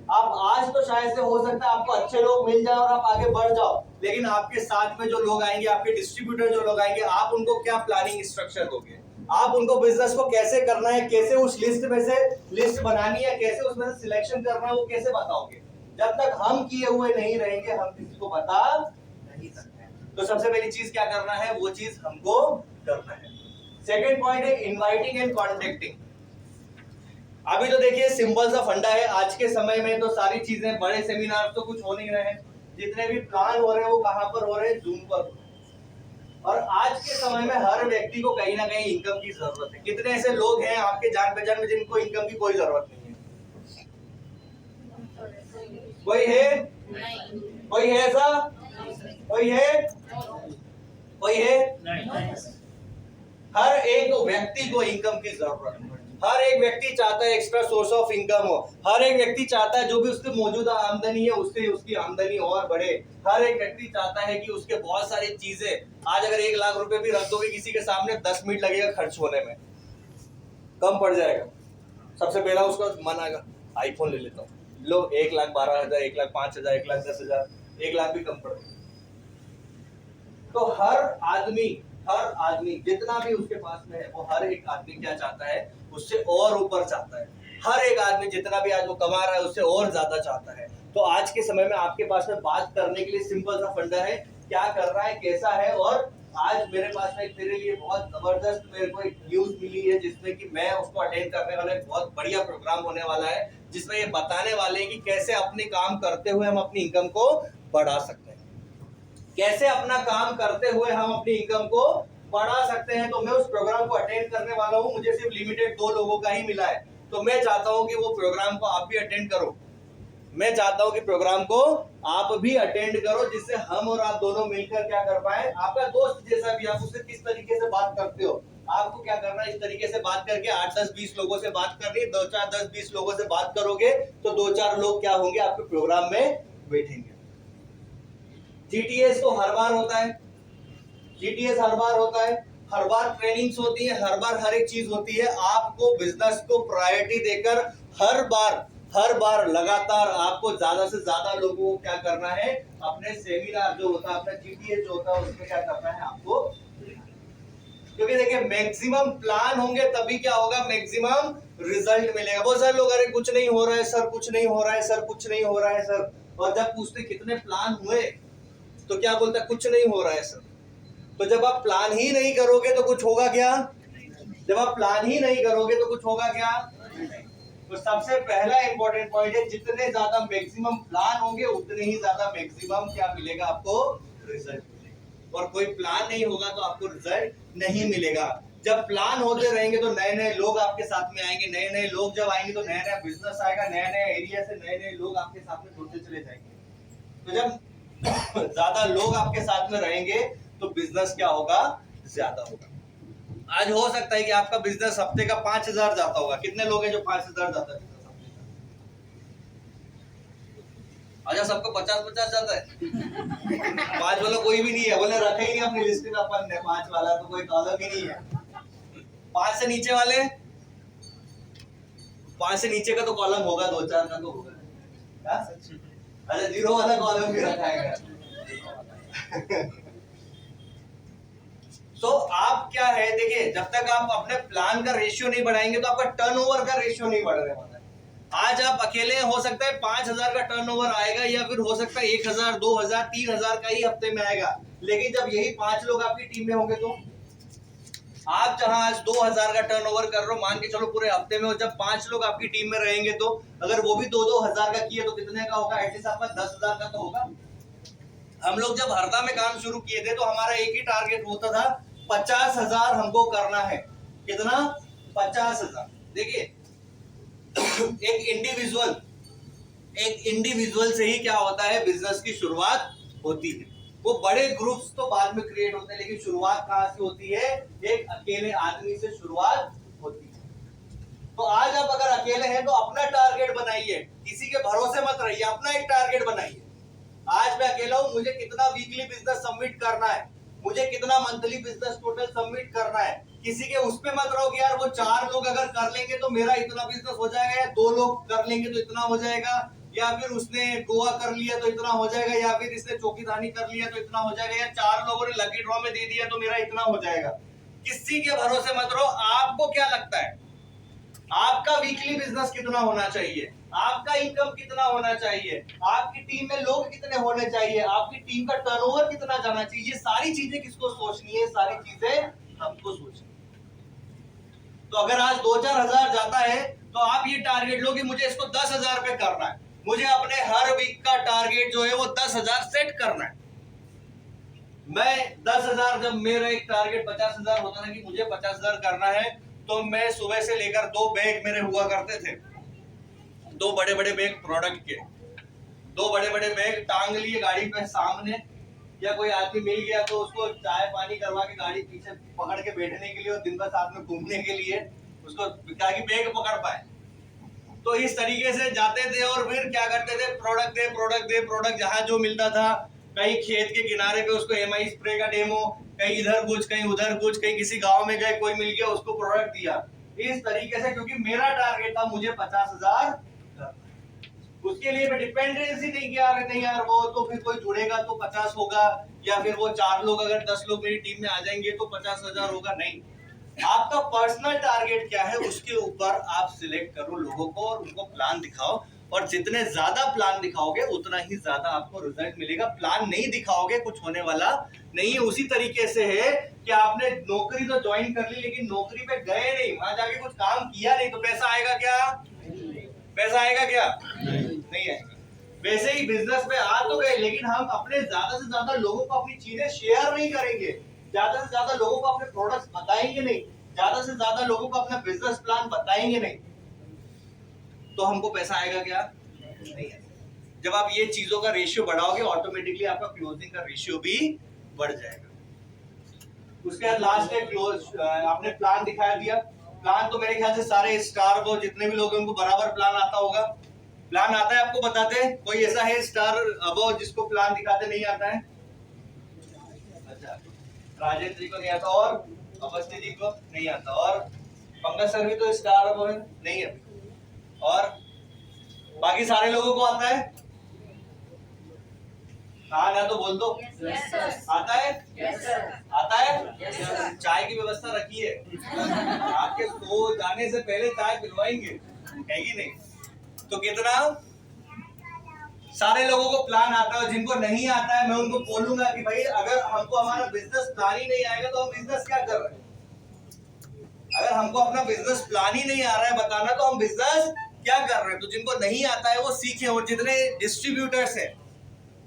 Speaker 1: आप आज तो शायद से हो सकता है आपको अच्छे लोग मिल जाए और आप आगे बढ़ जाओ, लेकिन आपके साथ में जो लोग आएंगे, आपके डिस्ट्रीब्यूटर जो लोग आएंगे, आप उनको क्या प्लानिंग स्ट्रक्चर दोगे, आप उनको बिजनेस को कैसे करना है, कैसे उस लिस्ट में से लिस्ट बनानी है, कैसे उसमें से सिलेक्शन करना है, वो कैसे बताओगे। जब तक हम किए हुए नहीं रहेंगे हम किसी को बता नहीं सकते। तो सबसे पहली चीज क्या करना है, वो चीज हमको करना है। सेकेंड पॉइंट है इनवाइटिंग एंड कॉन्टेक्टिंग। अभी तो देखिए सिंपल सा फंडा है, आज के समय में तो सारी चीजें, बड़े सेमिनार तो कुछ हो नहीं रहे हैं, जितने भी प्लान हो रहे हैं वो कहां पर हो रहे हैं, जूम पर। और आज के समय में हर व्यक्ति को कहीं ना कहीं इनकम की जरूरत है। कितने ऐसे लोग हैं आपके जान पहचान में जिनको इनकम की कोई जरूरत नहीं है, कोई है, कोई है ऐसा, कोई है, कोई है, हर एक व्यक्ति को इनकम की जरूरत है। हर एक व्यक्ति चाहता है एक्स्ट्रा सोर्स ऑफ इनकम हो, हर एक व्यक्ति चाहता है जो भी उसकी मौजूदा आमदनी है उससे उसकी आमदनी और बढ़े। हर एक व्यक्ति चाहता है कि उसके बहुत सारी चीजें, आज अगर 1 लाख रुपए भी रख दोगे किसी के सामने, 10 मिनट लगेगा खर्च होने में, कम पड़ जाएगा। सबसे पहला उसका मन आएगा आईफोन ले लेता हूँ, लो 1,12,000, 1,05,000, 1,10,000, 1 लाख भी कम पड़ेगा। तो हर आदमी जितना भी उसके पास में है, वो हर एक आदमी क्या चाहता है, उससे और ऊपर चाहता है। हर एक आदमी जितना भी आज वो कमा रहा है उससे और ज्यादा चाहता है। तो आज के समय में आपके पास में बात करने के लिए सिंपल सा फंडा है, क्या कर रहा है, कैसा है। और आज मेरे पास में तेरे लिए बहुत जबरदस्त मेरे को एक न्यूज मिली है, जिसमें कि मैं उसको अटेंड करने वाला, एक बहुत बढ़िया प्रोग्राम होने वाला है, जिसमें ये बताने वाले हैं कि कैसे अपने काम करते हुए हम अपनी इनकम को बढ़ा सकते हैं, कैसे अपना काम करते हुए हम अपनी इनकम को बढ़ा सकते हैं। तो मैं उस प्रोग्राम को अटेंड करने वाला हूं, मुझे सिर्फ लिमिटेड 2 लोगों का ही मिला है, तो मैं चाहता हूं कि वो प्रोग्राम को आप भी अटेंड करो। मैं चाहता हूं कि प्रोग्राम को आप भी अटेंड करो, जिससे हम और आप दोनों मिलकर क्या कर पाए। आपका दोस्त जैसा भी, आप उससे किस तरीके से बात करते हो, आपको क्या करना है, इस तरीके से बात करके 8, 10, 20 लोगों से बात करनी। 2, 4, 10, 20 लोगों से बात करोगे तो 2, 4 लोग क्या होंगे, आपके प्रोग्राम में बैठेंगे। जीटीएस तो हर बार होता है, जीटीएस हर बार होता है, हर बार ट्रेनिंग्स होती है, हर बार हर एक चीज होती है। आपको बिजनेस को प्रायोरिटी देकर हर बार लगातार आपको ज्यादा से ज्यादा लोगों को क्या करना है, अपने सेमिनार जो होता है, अपना जीटीएस जो होता है, उसमें क्या करना है आपको। क्योंकि देखिए मैक्सिमम प्लान होंगे तभी क्या होगा, मैक्सिमम रिजल्ट मिलेगा। बहुत सारे लोग, अरे कुछ नहीं हो रहा है सर, कुछ नहीं हो रहा है सर, कुछ नहीं हो रहा है सर, और जब पूछते कितने प्लान हुए तो क्या बोलता है, कुछ नहीं हो रहा है सर। तो जब आप प्लान ही नहीं करोगे तो कुछ होगा क्या, जब आप प्लान ही नहीं करोगे तो कुछ होगा क्या। तो सबसे पहला इंपॉर्टेंट पॉइंट है, जितने ज्यादा मैक्सिमम प्लान होंगे उतने ही ज्यादा मैक्सिमम क्या मिलेगा आपको, रिजल्ट मिलेगा। और कोई प्लान नहीं होगा तो आपको रिजल्ट नहीं मिलेगा। जब प्लान होते रहेंगे तो नए नए लोग आपके साथ में आएंगे, नए नए लोग जब आएंगे तो नया नया बिजनेस आएगा, नया नया एरिया से नए नए लोग आपके साथ में जुड़ते चले जाएंगे। तो जब ज्यादा लोग आपके साथ में रहेंगे तो बिजनेस क्या होगा, ज्यादा होगा। आज हो सकता है कि आपका बिजनेस हफ्ते का 5,000 जाता होगा। कितने लोग हैं जो 5,000 जाता है बिजनेस हफ्ते का? अच्छा, सबको 50-50 जाता है। 5 वाला कोई भी नहीं है, बोले रखे ही नहीं अपनी लिस्ट में अपन ने 5 वाला, तो कोई कॉलम ही नहीं है। 5 से नीचे वाले, 5 से नीचे का तो कॉलम होगा, 2-4 का तो होगा। अच्छा, 0 वाला कॉलम भी रखा है। तो आप क्या है, देखिए जब तक आप अपने प्लान का रेशियो नहीं बढ़ाएंगे तो आपका टर्नओवर का रेशियो नहीं बढ़ने वाला है। आज आप अकेले हो सकता है 5,000 का टर्नओवर आएगा, या फिर हो सकता है 1,000, 2,000, 3,000 का ही हफ्ते में आएगा। लेकिन जब यही 5 लोग आपकी टीम में होंगे तो आप जहां आज 2,000 का टर्नओवर कर रहे हो, मान के चलो पूरे हफ्ते में, और जब 5 लोग आपकी टीम में रहेंगे तो अगर वो भी 2-2 हजार का किए तो कितने का होगा, एटलीस्ट आपका 10,000 का तो होगा। हम लोग जब हरदा में काम शुरू किए थे तो हमारा एक ही टारगेट होता था 50,000 हमको करना है। कितना? 50,000। देखिए एक इंडिविजुअल से ही क्या होता है, बिजनेस की शुरुआत होती है। वो बड़े ग्रुप्स तो बाद में क्रिएट होते हैं, लेकिन शुरुआत कहां से होती है? एक अकेले आदमी से शुरुआत होती है। तो आज आप अगर अकेले हैं तो अपना टारगेट बनाइए, किसी के भरोसे मत रहिए, अपना एक टारगेट बनाइए। आज मैं अकेला हूं, मुझे कितना वीकली बिजनेस सबमिट करना है, मुझे कितना मंथली बिजनेस टोटल सबमिट करना है। किसी के उस पे मत रहो कि यार वो 4 लोग अगर कर लेंगे तो मेरा इतना बिजनेस हो जाएगा, या 2 लोग कर लेंगे तो इतना हो जाएगा, या फिर उसने गोवा कर लिया तो इतना हो जाएगा, या फिर इसने चौकीदानी कर लिया तो इतना हो जाएगा, या 4 लोगों ने लकी ड्रॉ में दे दिया तो मेरा इतना हो जाएगा। किसी के भरोसे मत रहो। आपको क्या लगता है आपका वीकली बिजनेस कितना होना चाहिए, आपका इनकम कितना होना चाहिए, आपकी टीम में लोग कितने होने चाहिए, आपकी टीम का टर्नओवर कितना जाना चाहिए? ये सारी चीजें किसको सोचनी है? सारी चीजें हमको सोचनी। तो अगर आज 2-4 हजार जाता है तो आप ये टारगेट लो कि मुझे इसको 10,000 पे करना है। मुझे अपने हर वीक का टारगेट जो है वो 10,000 सेट करना है। मैं 10,000, जब मेरा एक टारगेट 50,000 होता था कि मुझे 50,000 करना है, तो मैं सुबह से लेकर 2 बैग मेरे हुआ करते थे, 2 बड़े-बड़े बैग प्रोडक्ट के, 2 बड़े-बड़े बैग टांग लिए गाड़ी पे सामने, या कोई आदमी मिल गया तो उसको चाय पानी करवा के गाड़ी पीछे पकड़ के बैठने के लिए और दिन भर साथ में घूमने के लिए, उसको ताकि बैग पकड़ पाए। तो इस तरीके से जाते थे और फिर क्या करते थे, प्रोडक्ट जहां जो मिलता था, कहीं खेत के किनारे पे उसको एमआई स्प्रे का डेमो, कहीं इधर कुछ कहीं उधर कुछ, कहीं किसी गांव में गए कोई मिल गया उसको प्रोडक्ट दिया। इस तरीके से, क्योंकि मेरा टारगेट था मुझे 50,000, उसके लिए मैं डिपेंडेंसी नहीं किया नहीं यार वो तो फिर कोई जुड़ेगा तो 50 होगा, या फिर वो 4 लोग अगर 10 लोग मेरी टीम में आ जाएंगे तो 50,000 होगा। नहीं, आपका पर्सनल टारगेट क्या है उसके ऊपर आप सिलेक्ट करो लोगों को और उनको प्लान दिखाओ, और जितने ज्यादा प्लान दिखाओगे उतना ही ज्यादा आपको रिजल्ट मिलेगा। प्लान नहीं दिखाओगे कुछ होने वाला नहीं है। उसी तरीके से है कि आपने नौकरी तो ज्वाइन कर ली लेकिन नौकरी पे गए नहीं, वहां जाके कुछ काम किया नहीं, तो पैसा आएगा क्या? पैसा आएगा क्या? नहीं आएगा। वैसे ही बिजनेस में आ तो गए लेकिन हम अपने ज्यादा से ज्यादा लोगों को अपनी चीजें शेयर नहीं करेंगे, ज्यादा से ज्यादा लोगों को अपने प्रोडक्ट्स बताएंगे नहीं, ज्यादा से ज्यादा लोगों को अपना बिजनेस प्लान बताएंगे नहीं, तो हमको पैसा आएगा क्या? नहीं आएगा। जब आप ये चीजों का रेशियो बढ़ाओगे ऑटोमेटिकली आपका क्लोजिंग का रेशियो भी बढ़ जाएगा। उसके बाद लास्ट है क्लोज। आपने प्लान दिखाया दिया, प्लान तो मेरे ख्याल से सारे स्टार को जितने भी लोग हैं उनको बराबर प्लान आता होगा। प्लान आता है आपको बताते हैं? कोई ऐसा है स्टार अबव जिसको प्लान दिखाते नहीं आता है? अच्छा, राजेंद्र जी को नहीं आता, और अवस्थी जी को नहीं आता, और पंकज सर भी तो स्टार अबव है, नहीं है, और बाकी सारे लोगों को आता है? हाँ ना तो बोल दो।
Speaker 2: yes,
Speaker 1: आता है?
Speaker 2: yes,
Speaker 1: आता है?
Speaker 2: yes,
Speaker 1: चाय की व्यवस्था रखी है, आपके सो जाने से पहले चाय पिलवाएंगे, है कि नहीं? तो कितना सारे लोगों को प्लान आता है। जिनको नहीं आता है मैं उनको बोलूंगा कि भाई अगर हमको हमारा बिजनेस प्लान ही नहीं आएगा तो हम बिजनेस क्या कर रहे हैं? अगर हमको अपना बिजनेस प्लान ही नहीं आ रहा है बताना तो हम बिजनेस क्या कर रहे हैं? तो जिनको नहीं आता है वो सीखे। और जितने डिस्ट्रीब्यूटर्स हैं,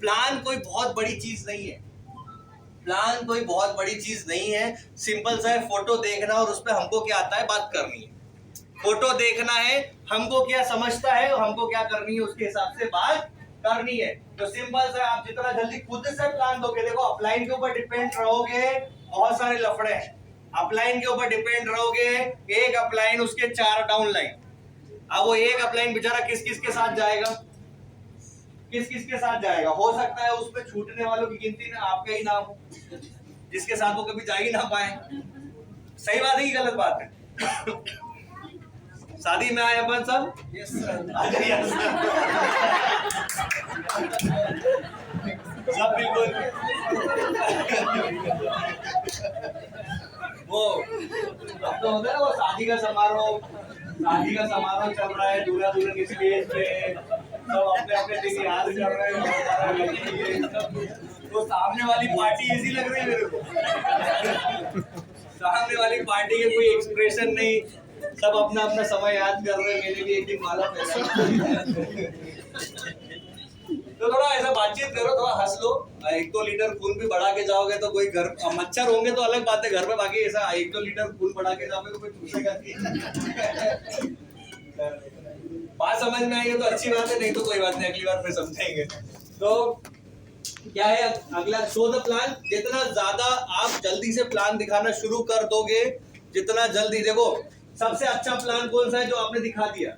Speaker 1: प्लान कोई बहुत बड़ी चीज नहीं है, प्लान कोई बहुत बड़ी चीज नहीं है। सिंपल सा है, फोटो देखना और उस पर हमको क्या आता है बात करनी है। फोटो देखना है, हमको क्या समझता है और हमको क्या करनी है उसके हिसाब से बात करनी है। तो सिंपल सा, आप जितना जल्दी खुद से प्लान दोगे, देखो अपलाइन के ऊपर डिपेंड रहोगे बहुत सारे लफड़े हैं। अपलाइन के ऊपर डिपेंड रहोगे, एक अपलाइन उसके 4 डाउनलाइन। अब वो एक अपलाइन बेचारा किस किस के साथ जाएगा, किस किस के साथ जाएगा? हो सकता है उसमें छूटने वालों की गिनती में आपका ही नाम हो, जिसके साथ वो कभी जा ही ना पाए। सही बात है कि गलत बात है? शादी में आए अपन सब? Yes sir. सब बिल्कुल। वो अब तो होता है ना वो शादी का समारोह चल रहा है, दूल्हा दुल्हन के स्टेज पे सब अपने अपने दिन याद कर रहे हैं। तो सामने वाली पार्टी ऐसी लग रही है मेरे को, सामने वाली पार्टी के कोई एक्सप्रेशन नहीं, सब अपना अपना समय याद कर रहे हैं। मैंने भी एक दिन माला पहना। तो थोड़ा ऐसा बातचीत करो, थोड़ा हंस लो। 1-2 लीटर खून भी बढ़ा के जाओगे तो कोई घर मच्छर होंगे तो अलग बात है घर में, बाकी ऐसा 1-2 लीटर खून बढ़ा के जाओगे तो कोई पूछेगा नहीं। बात समझ में आई तो अच्छी बात है, नहीं तो कोई बात नहीं, अगली बार फिर समझेंगे। तो क्या है अगला, शो द प्लान। जितना ज्यादा आप जल्दी से प्लान दिखाना शुरू कर दोगे, जितना जल्दी, देखो सबसे अच्छा प्लान कौन सा है जो आपने दिखा दिया,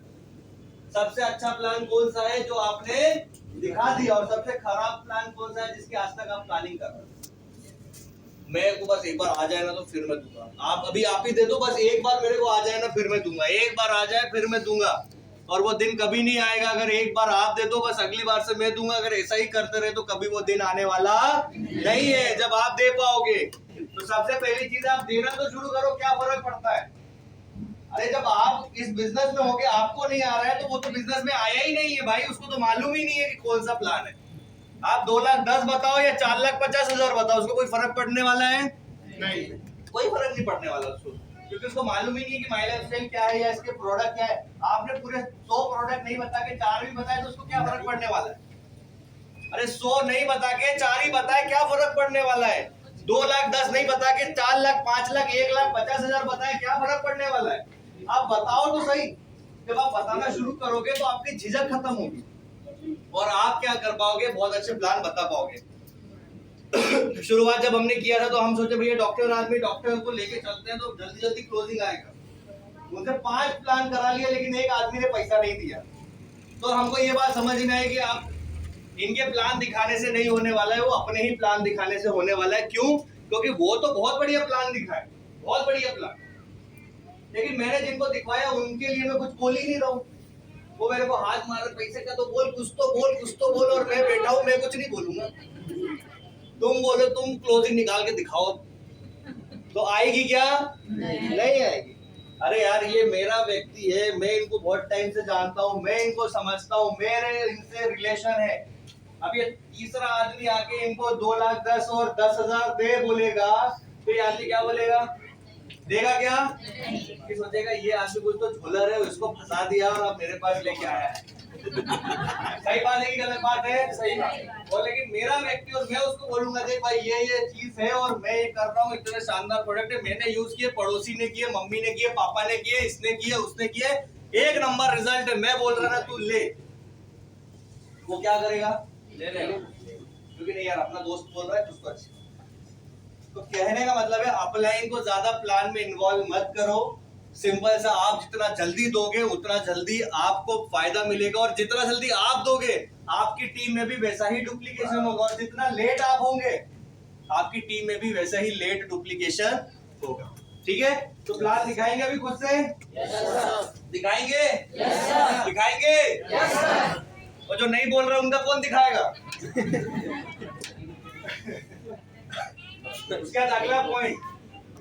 Speaker 1: सबसे अच्छा प्लान कौन सा है जो आपने दिखा दिया, और सबसे खराब प्लान कौन सा है जिसकी आज तक आप प्लानिंग कर रहे हो। मेरे को बस एक बार आ जाए ना तो फिर मैं दूंगा, आप अभी आप ही दे दो, बस एक बार मेरे को आ जाए ना फिर मैं दूंगा, एक बार आ जाए फिर मैं दूंगा, और वो दिन कभी नहीं आएगा। अगर एक बार आप दे दो बस अगली बार से मैं दूंगा, अगर ऐसा ही करते रहे तो कभी वो दिन आने वाला नहीं है जब आप दे पाओगे। तो सबसे पहली चीज आप देना तो शुरू करो, क्या फर्क पड़ता है। अरे जब आप इस बिजनेस में होगे आपको नहीं आ रहा है तो वो तो बिजनेस में आया ही नहीं है भाई, उसको तो मालूम ही नहीं है कि कौन सा प्लान है। आप 2,10,000 बताओ या 4,50,000 बताओ, उसको कोई फर्क पड़ने वाला है नहीं, कोई फर्क नहीं पड़ने वाला उसको, क्योंकि उसको मालूम ही नहीं है कि माई लाइफ स्टाइल क्या है या इसके प्रोडक्ट क्या है। आपने पूरे 100 प्रोडक्ट नहीं बता के 4 भी बताए तो उसको क्या फर्क पड़ने वाला है। अरे 100 नहीं बता के 4 ही बताए, क्या फर्क पड़ने वाला है। 2,10,000 नहीं बता के 4,00,000, 5,00,000, 1,50,000 बताए, क्या फर्क पड़ने वाला है। आप बताओ तो सही। जब आप बताना शुरू करोगे तो आपकी झिझक खत्म होगी और आप क्या कर पाओगे, बहुत अच्छे प्लान बता पाओगे। शुरुआत जब हमने किया था तो हम सोचे भैया डॉक्टर आदमी, डॉक्टर को लेके चलते हैं तो जल्दी जल्दी क्लोजिंग आएगा। उनसे 5 प्लान करा लिया लेकिन एक आदमी ने पैसा नहीं दिया। तो हमको ये बात समझ में आई कि आप इनके प्लान दिखाने से नहीं होने वाला है, वो अपने ही प्लान दिखाने से होने वाला है। क्यों? क्योंकि वो तो बहुत बढ़िया प्लान दिखा है, बहुत बढ़िया प्लान, लेकिन मैंने जिनको दिखवाया उनके लिए मैं कुछ बोल ही नहीं रहा हूँ। वो मेरे को हाथ मार रहे, पैसे का तो बोल, कुछ तो बोल, कुछ तो बोल, और मैं बैठा हूँ, मैं कुछ नहीं बोलूंगा। तुम बोलो, तुम क्लोजिंग निकाल के दिखाओ, तो आएगी क्या? नहीं आएगी। अरे यार ये मेरा व्यक्ति है, मैं इनको बहुत टाइम से जानता हूँ, मैं इनको समझता हूँ, मेरे इनसे रिलेशन है। अब ये तीसरा आदमी आके इनको 2,10,000 और 10,000 दे बोलेगा तो ये आदमी क्या बोलेगा, देगा क्या? कि सोचेगा ये आदमी कुछ तो झोलर है, इसको फंसा दिया और अब मेरे पास लेके आया है। सही बात है कि गलत बात है? सही बात। और लेकिन मेरा व्यक्ति, और मैं उसको बोलूंगा देख भाई ये चीज है और मैं ये कर रहा हूँ, इतने शानदार प्रोडक्ट है, मैंने यूज किए, पड़ोसी ने किए, मम्मी ने किए, पापा ने किए, इसने किए, उसने किए, एक नंबर रिजल्ट है, मैं बोल रहा ना तू ले। वो क्या करेगा? ले लेगा, क्योंकि नहीं यार अपना दोस्त बोल रहा है उसको अच्छी। तो कहने का मतलब है अपलाइन को ज्यादा प्लान में इन्वॉल्व मत करो। सिंपल सा, आप जितना जल्दी दोगे उतना जल्दी आपको फायदा मिलेगा, और जितना जल्दी आप दोगे आपकी टीम में भी वैसा ही डुप्लीकेशन होगा, और जितना लेट आप होंगे आपकी टीम में भी वैसा ही लेट डुप्लीकेशन होगा। ठीक है, तो प्लान दिखाएंगे अभी खुद से? दिखाएंगे? दिखाएंगे? और जो नहीं बोल रहा उनका कौन दिखाएगा? उसके बाद अगला पॉइंट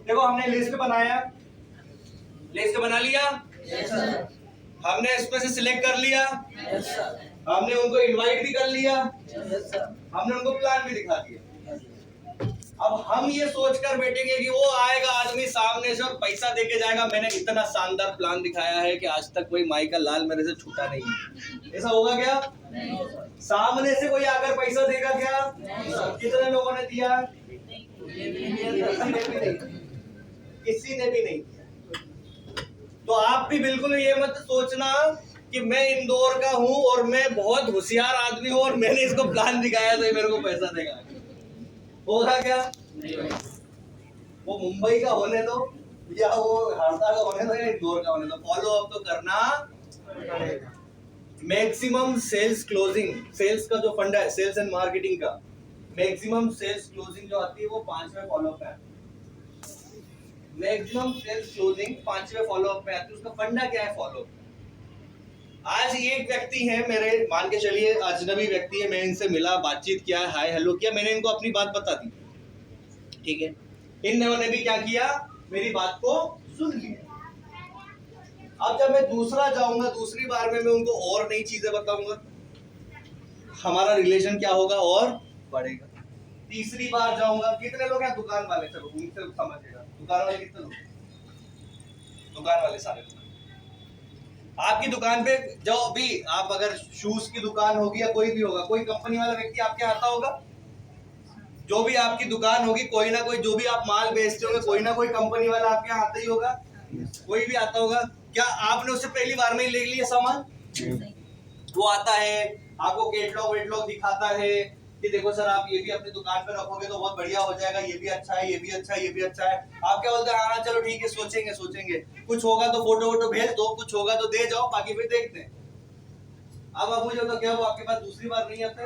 Speaker 1: देखो, हमने लिस्ट बनाया, लिस्ट बना लिया, हमने इसमें से सिलेक्ट कर लिया, हमने उनको इनवाइट भी कर लिया, हमने उनको प्लान भी दिखा दिया। अब हम ये सोचकर बैठेंगे कि वो आएगा आदमी सामने से और पैसा देके जाएगा, मैंने इतना शानदार प्लान दिखाया है कि आज तक कोई माई का लाल मेरे से छूटा नहीं है। ऐसा होगा क्या? सामने से कोई आकर पैसा देगा क्या? कितने लोगों ने दिया? किसी ने भी नहीं किया। तो आप भी बिल्कुल ये मत सोचना कि मैं इंदौर का हूं और मैं बहुत होशियार आदमी हूं और मैंने इसको प्लान दिखाया तो ये मेरे को पैसा देगा। होगा क्या? वो मुंबई का होने दो या वो हरदा का होने दो या इंदौर का होने दो, फॉलो अप तो करना। मैक्सिमम सेल्स क्लोजिंग, सेल्स का जो फंड है सेल्स एंड मार्केटिंग का, मैक्सिमम सेल्स क्लोजिंग जो आती है वो 5वें फॉलोअप में आती है। मैक्सिमम सेल्स क्लोजिंग 5वें फॉलोअप में आती है। उसका फंडा क्या है? फॉलोअप। आज एक व्यक्ति है मेरे, मान के चलिए अजनबी व्यक्ति है, मैं इनसे मिला, बातचीत किया, हाय हेलो किया, मैंने इनको अपनी बात बता दी, ठीक है। इन्होंने भी क्या किया, मेरी बात को सुन लिया। अब जब मैं दूसरा जाऊंगा, दूसरी बार में मैं उनको और नई चीजें बताऊंगा, हमारा रिलेशन क्या होगा और बढ़ेगा। तीसरी बार जाऊंगा, कितने लोग हैं दुकान वाले, चलो उनसे समझिएगा, दुकान वाले कितने लोग? दुकान वाले सारे लोग। आपकी दुकान पे जो भी आप अगर शूज की दुकान होगी या कोई भी होगा, कोई कंपनी वाला व्यक्ति आपके आता होगा? जो भी आपकी दुकान होगी, कोई ना कोई, जो भी आप माल बेचते होंगे, कोई ना कोई कंपनी वाला आपके यहाँ आता ही होगा, कोई भी आता होगा। क्या आपने उससे पहली बार में ही ले लिया सामान? वो आता है, आपको कैटलॉग वेटलॉग दिखाता है कि देखो सर आप ये भी अपनी दुकान पे रखोगे तो बहुत बढ़िया हो जाएगा, ये भी अच्छा है, ये भी अच्छा है, ये भी अच्छा है। आप क्या बोलते हैं? हाँ चलो ठीक है, सोचेंगे सोचेंगे, कुछ होगा तो फोटो वोटो भेज दो, कुछ होगा तो दे जाओ, बाकी फिर देखते हैं। अब अबू जो तो क्या वो आपके पास दूसरी बार नहीं आते?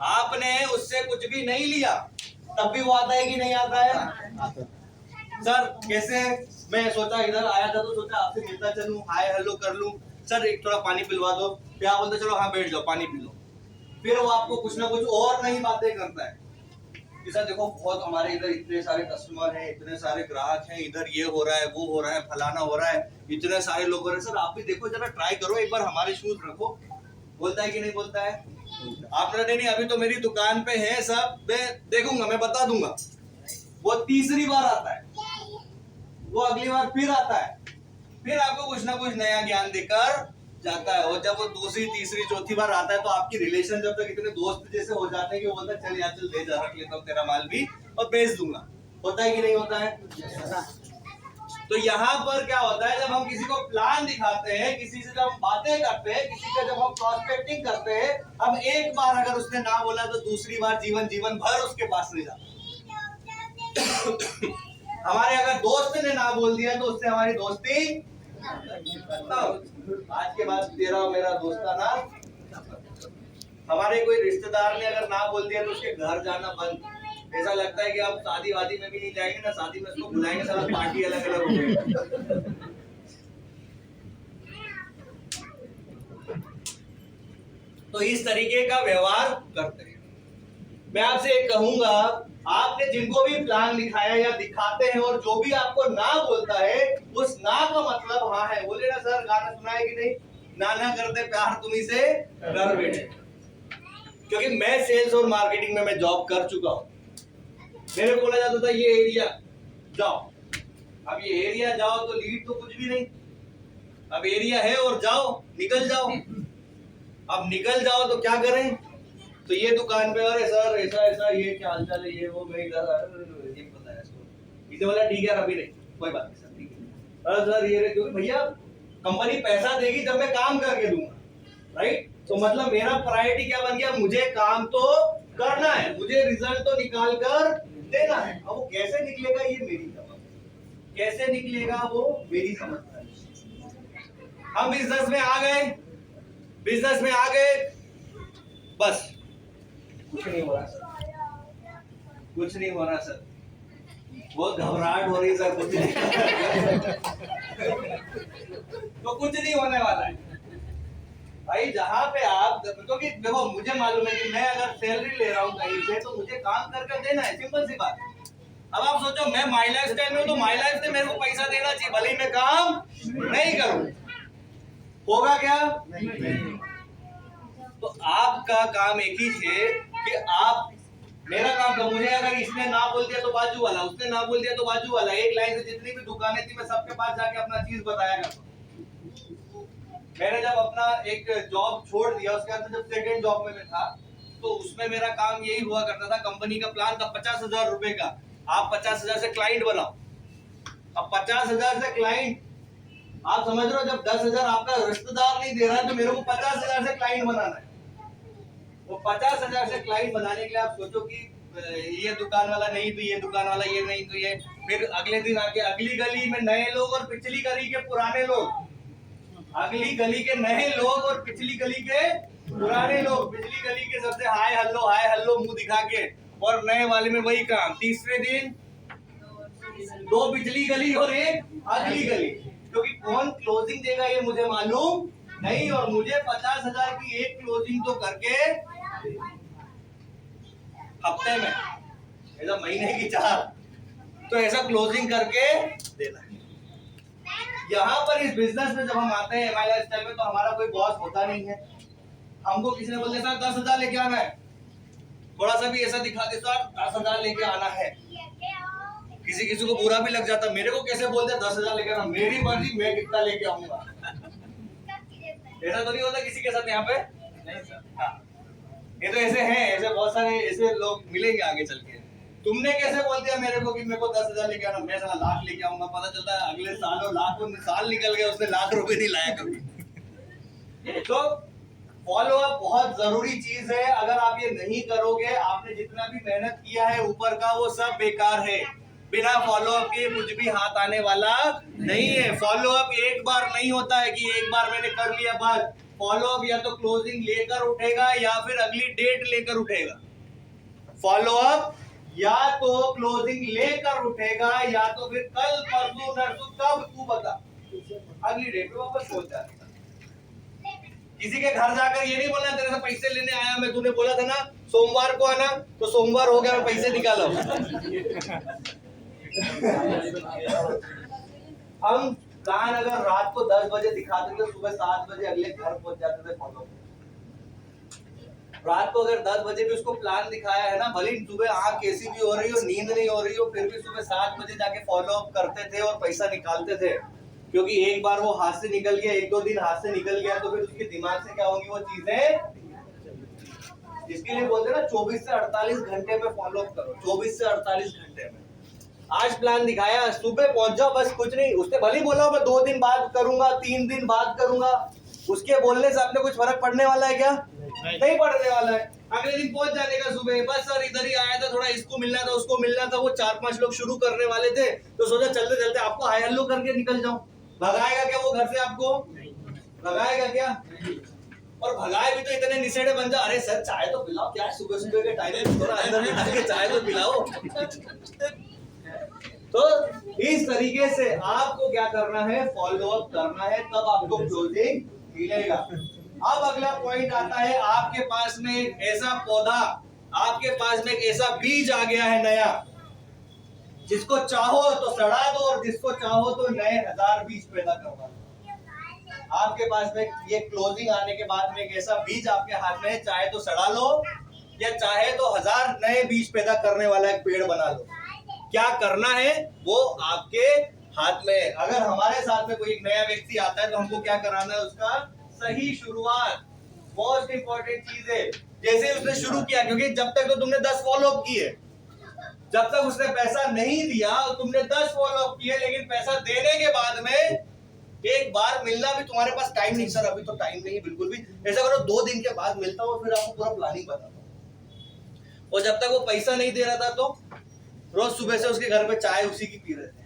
Speaker 1: आपने उससे कुछ भी नहीं लिया तब भी वो आता है कि नहीं आता है? सर कैसे? मैं सोचा इधर आया था तो सोचा आपसे मिलता चलूं, हाय हेलो कर लूं। सर एक थोड़ा पानी पिलवा दो। फिर आप बोलते चलो हाँ बैठ जाओ पानी पी लो। फिर वो आपको कुछ ना कुछ और नई बातें करता है कि सर देखो बहुत हमारे इधर इतने सारे कस्टमर हैं, इतने सारे ग्राहक हैं, इधर ये हो रहा है, वो हो रहा है, फलाना हो रहा है, इतने सारे लोग हो रहे हैं, सर आप भी देखो जरा ट्राई करो एक बार हमारे शूज रखो। बोलता है कि नहीं बोलता है? आपने नहीं अभी तो मेरी दुकान पे है सब, मैं देखूंगा, मैं बता दूंगा। वो तीसरी बार आता है, वो अगली बार फिर आता है, फिर आपको कुछ ना कुछ नया ज्ञान देकर जाता है। और जब वो दूसरी तीसरी चौथी बार आता है तो आपकी रिलेशन जब तक इतने दोस्त जैसे हो जाते हैं कि वो बोलता है चल यार चल ले जा, रख लेता हूँ तेरा माल भी और बेच दूंगा। होता है कि नहीं होता है? तो यहाँ पर क्या होता है, जब हम किसी को प्लान दिखाते हैं, किसी से जब हम बातें करते हैं, किसी का जब हम प्रॉस्पेक्टिंग करते हैं, अब एक बार अगर उसने ना बोला तो दूसरी बार जीवन भर उसके पास नहीं जाता। हमारे अगर दोस्त ने ना बोल दिया तो उससे हमारी दोस्ती आज के बाद तेरा और मेरा दोस्ताना। हमारे कोई रिश्तेदार ने अगर ना बोल दिया तो उसके घर जाना बंद। ऐसा लगता है कि आप शादी वादी में भी नहीं जाएंगे ना, शादी में उसको बुलाएंगे, सारा पार्टी अलग अलग हो गई। तो इस तरीके का व्यवहार करते हैं। मैं आपसे एक कहूंगा, आपने जिनको भी प्लान दिखाया या दिखाते हैं और जो भी आपको ना बोलता है, उस ना का मतलब हाँ है। बोले ना सर, गाना सुना है कि नहीं? ना ना करते प्यार तुम्ही से कर बैठे। क्योंकि मैं सेल्स और मार्केटिंग में मैं जॉब कर चुका हूं। मेरे बोला जाता था ये एरिया जाओ, अब ये एरिया जाओ तो लीड तो कुछ भी नहीं, अब एरिया है और जाओ, निकल जाओ। अब निकल जाओ तो क्या करें? तो ये दुकान पे अरे सर ऐसा ऐसा, ये क्या हालचाल है, ये वो, मैं इधर ये पता है इसको। इसे बोला ठीक है अभी नहीं, कोई बात नहीं सर, ठीक है। अरे सर ये, क्योंकि भैया कंपनी पैसा देगी जब मैं काम करके दूंगा, राइट? तो मतलब मेरा प्रायोरिटी क्या बन गया? मुझे काम तो करना है, मुझे रिजल्ट तो निकाल कर देना है। अब वो कैसे निकलेगा ये मेरी समझ, कैसे निकलेगा वो मेरी समझ है। हम बिजनेस में आ गए, बिजनेस में आ गए, बस कुछ नहीं हो रहा सर, कुछ नहीं हो रहा सर, बहुत घबराहट हो रही सर, कुछ नहीं तो कुछ नहीं होने वाला है भाई। जहां पे आप, क्योंकि देखो मुझे मालूम है कि मैं अगर सैलरी ले रहा हूँ कहीं से तो मुझे काम करके देना है, सिंपल सी बात। अब आप सोचो मैं माई लाइफ स्टाइल में, तो माई लाइफ से मेरे को पैसा देना चाहिए, भले ही मैं काम नहीं करूं। होगा क्या? तो आपका काम एक ही है कि आप, मेरा काम था, मुझे अगर इसने ना बोल दिया तो बाजू वाला, उसने ना बोल दिया तो बाजू वाला, एक लाइन से जितनी भी दुकानें थी मैं सबके पास जाके अपना चीज बताया करता। मैंने जब अपना एक जॉब छोड़ दिया, उसके बाद जब सेकंड जॉब में मैं था तो उसमें मेरा काम यही हुआ करता था। कंपनी का प्लान था 50,000 रुपए का, आप 50,000 से क्लाइंट बनाओ। अब 50,000 से क्लाइंट, आप समझ रहे हो, जब 10,000 आपका रिश्तेदार नहीं दे रहा है तो मेरे को 50,000 से क्लाइंट बनाना है। वो 50,000 से क्लाइंट बनाने के लिए आप सोचो कि ये दुकान वाला नहीं तो ये दुकान वाला, ये नहीं तो ये, फिर अगले दिन आके अगली गली में नए लोग और पिछली गली के पुराने लोग, अगली गली के नए लोग और पिछली गली के पुराने लोग, पिछली गली के सबसे हाय हेलो मुंह दिखा के, और नए वाले में वही काम। तीसरे दिन 2 पिछली गली और 1 अगली गली, क्योंकि कौन क्लोजिंग देगा ये मुझे मालूम नहीं, और मुझे 50,000 की एक क्लोजिंग तो करके हफ्ते में, ऐसा महीने की 4, तो ऐसा क्लोजिंग करके देना है। यहाँ पर इस बिजनेस में जब हम आते हैं एमआई लाइफस्टाइल में, तो हमारा कोई बॉस होता नहीं है। हमको किसी ने बोल दिया सर 10,000 लेके आना है, थोड़ा सा भी ऐसा दिखा दे सर 10,000 लेके आना है, किसी किसी को बुरा भी लग जाता, मेरे को कैसे बोलते 10,000 लेके आना, मेरी मर्जी मैं कितना लेके आऊंगा। ऐसा तो नहीं होता किसी के साथ यहाँ पे? नहीं सर। हाँ, ये तो ऐसे हैं, ऐसे बहुत सारे ऐसे लोग मिलेंगे आगे चल के। तुमने कैसे बोल दिया मेरे को कि मेरे को 10,000 लेके आना, मैं साला लाख लेके आऊंगा, पता चलता है अगले सालों लाखों साल निकल गए, उसने लाख रुपए नहीं लाया कभी। तो फॉलो अप बहुत जरूरी चीज है। अगर आप ये नहीं करोगे, आपने जितना भी मेहनत किया है ऊपर का वो सब बेकार है। बिना फॉलो अप के कुछ भी हाथ आने वाला नहीं है। फॉलो अप एक बार नहीं होता है कि एक बार मैंने कर लिया बस। फॉलो अप या तो क्लोजिंग लेकर उठेगा या फिर अगली डेट लेकर उठेगा। फॉलो अप या तो क्लोजिंग लेकर उठेगा या तो फिर कल परसों नरसों कब तू बता, अगली डेट पे वापस पहुंच जाएगा। किसी के घर जाकर ये नहीं बोलना तेरे से पैसे लेने आया मैं, तूने बोला था ना सोमवार को आना, तो सोमवार हो गया मैं पैसे निकालो। हम प्लान अगर रात को 10 बजे दिखाते थे, सुबह 7 बजे अगले घर पहुंच जाते थे फॉलो। रात को अगर 10 बजे भी उसको प्लान दिखाया है ना, भले ही सुबह आंख कैसी भी हो रही हो, नींद नहीं हो रही हो, फिर भी सुबह 7 बजे जाके फॉलो अप करते थे और पैसा निकालते थे। क्योंकि एक बार वो हाथ से निकल गया, 1-2 दिन हाथ से निकल गया, तो फिर उसके दिमाग से क्या होंगी वो चीजें। इसके लिए बोलते हैं ना 24 से 48 घंटे में फॉलो अप करो, 24 से 48 घंटे में। आज प्लान दिखाया, सुबह पहुंच जाओ बस, कुछ नहीं। उसने भले ही बोला मैं 2 दिन बाद करूंगा, 3 दिन बाद करूंगा, उसके बोलने से आपने कुछ फर्क पड़ने वाला है क्या? नहीं पड़ने वाला है। अगले दिन पहुंच जाने का सुबह, बस सर इधर ही आया था, थोड़ा इसको मिलना था उसको मिलना था, वो 4-5 लोग शुरू करने वाले थे, तो सोचा चलते चलते आपको हाय हेलो करके निकल जाऊं। भगाएगा क्या वो घर से आपको? भगाएगा क्या? और भगाए भी तो इतने निसेड़े बन जा, अरे सर चाय तो पिलाओ, क्या सुबह सुबह के टाइम थोड़ा अंदर बिठा के चाय तो पिलाओ। तो इस तरीके से आपको क्या करना है, फॉलो अप करना है, तब आपको क्लोजिंग मिलेगा। अब अगला पॉइंट आता है, आपके पास में एक ऐसा पौधा, आपके पास में एक ऐसा बीज आ गया है नया, जिसको चाहो तो सड़ा दो और जिसको चाहो तो नए 1000 बीज पैदा करवा दो। आपके पास में ये क्लोजिंग आने के बाद में एक ऐसा बीज आपके हाथ में है, चाहे तो सड़ा लो या चाहे तो 1000 नए बीज पैदा करने वाला एक पेड़ बना लो। क्या करना है वो आपके हाथ में है। अगर हमारे साथ में कोई एक नया व्यक्ति आता है तो हमको क्या कराना है, उसका सही शुरुआत मोस्ट इंपॉर्टेंट चीज है। जैसे उसने शुरू किया, क्योंकि जब तक तो तुमने 10 फॉलो अप किए, जब तक उसने पैसा नहीं दिया तुमने 10 फॉलो अप किए, लेकिन पैसा देने के बाद में एक बार मिलना भी तुम्हारे पास टाइम नहीं, सर अभी तो टाइम नहीं बिल्कुल भी, ऐसा करो 2 दिन के बाद मिलता हूँ, फिर आपको पूरा प्लानिंग बताता हूँ। और जब तक वो पैसा नहीं दे रहा था तो रोज सुबह से उसके घर पे चाय उसी की पी रहे थे,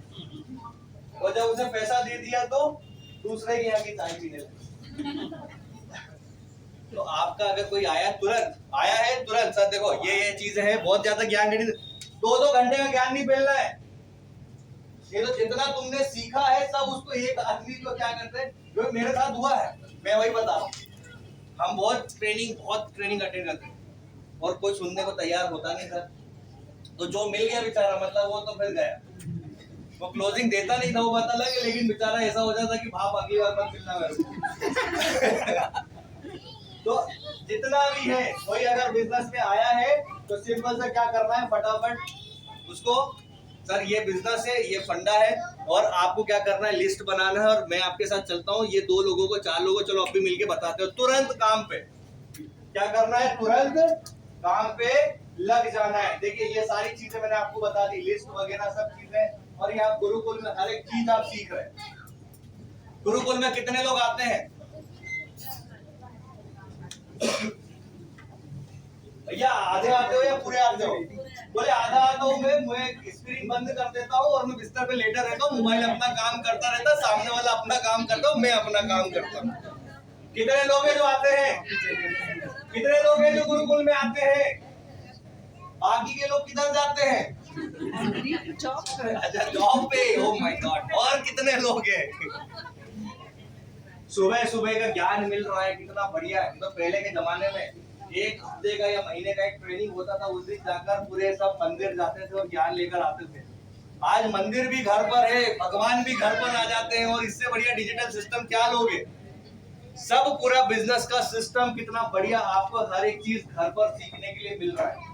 Speaker 1: और जब उसने पैसा दे दिया तो दूसरे के यहाँ की चाय पीने लगे। तो आपका अगर कोई आया है तुरंत सर देखो ये चीजें हैं, बहुत ज्यादा ज्ञान नहीं, 2-2 घंटे का ज्ञान नहीं फैलना है। ये तो जितना तुमने सीखा है सब उसको एक आदमी को क्या करते हैं, जो मेरे साथ हुआ है मैं वही बता रहा हूँ। हम बहुत ट्रेनिंग अटेंड करते हैं और कोई सुनने को तैयार होता नहीं सर, तो जो मिल गया बेचारा, मतलब वो तो फिर गया, वो क्लोजिंग देता नहीं था वो बात अलग है, लेकिन बेचारा ऐसा हो जाता कि भाप अगली बार मत मिलना मेरे को। तो जितना भी है, कोई अगर बिजनेस में आया है तो सिंपल से क्या करना है, फटाफट उसको सर ये बिजनेस है, ये फंडा है और आपको क्या करना है, लिस्ट बनाना है और मैं आपके साथ चलता हूँ, ये 2 लोगों को 4 लोगों, चलो अब भी मिलके बताते हो, तुरंत काम पे क्या करना है, तुरंत काम पे लग जाना है। देखिए ये सारी चीजें मैंने आपको बता दी, लिस्ट वगैरह सब चीजें, और ये आप गुरुकुल में हर एक चीज आप सीख रहे हैं। गुरुकुल में कितने लोग आते हैं भैया? आधे आते हो या पूरे आते हो? बोले आधा आता हूँ मैं स्क्रीन बंद कर देता हूँ और मैं बिस्तर पे लेटा रहता हूँ, मोबाइल अपना काम करता रहता, सामने वाला अपना काम करता हूँ, मैं अपना काम करता हूँ। कितने लोग हैं जो आते हैं? कितने लोग हैं जो गुरुकुल में आते हैं? बाकी के लोग किधर जाते हैं? अच्छा जॉब पे, ओह माय गॉड। और कितने लोग हैं? सुबह सुबह का ज्ञान मिल रहा है, कितना बढ़िया है। तो पहले के जमाने में 1 हफ्ते का या महीने का एक ट्रेनिंग होता था, उस दिन जाकर पूरे सब मंदिर जाते थे और ज्ञान लेकर आते थे। आज मंदिर भी घर पर है, भगवान भी घर पर आ जाते हैं, और इससे बढ़िया डिजिटल सिस्टम क्या लोगे? सब पूरा बिजनेस का सिस्टम कितना बढ़िया, आपको हर एक चीज घर पर सीखने के लिए मिल रहा है।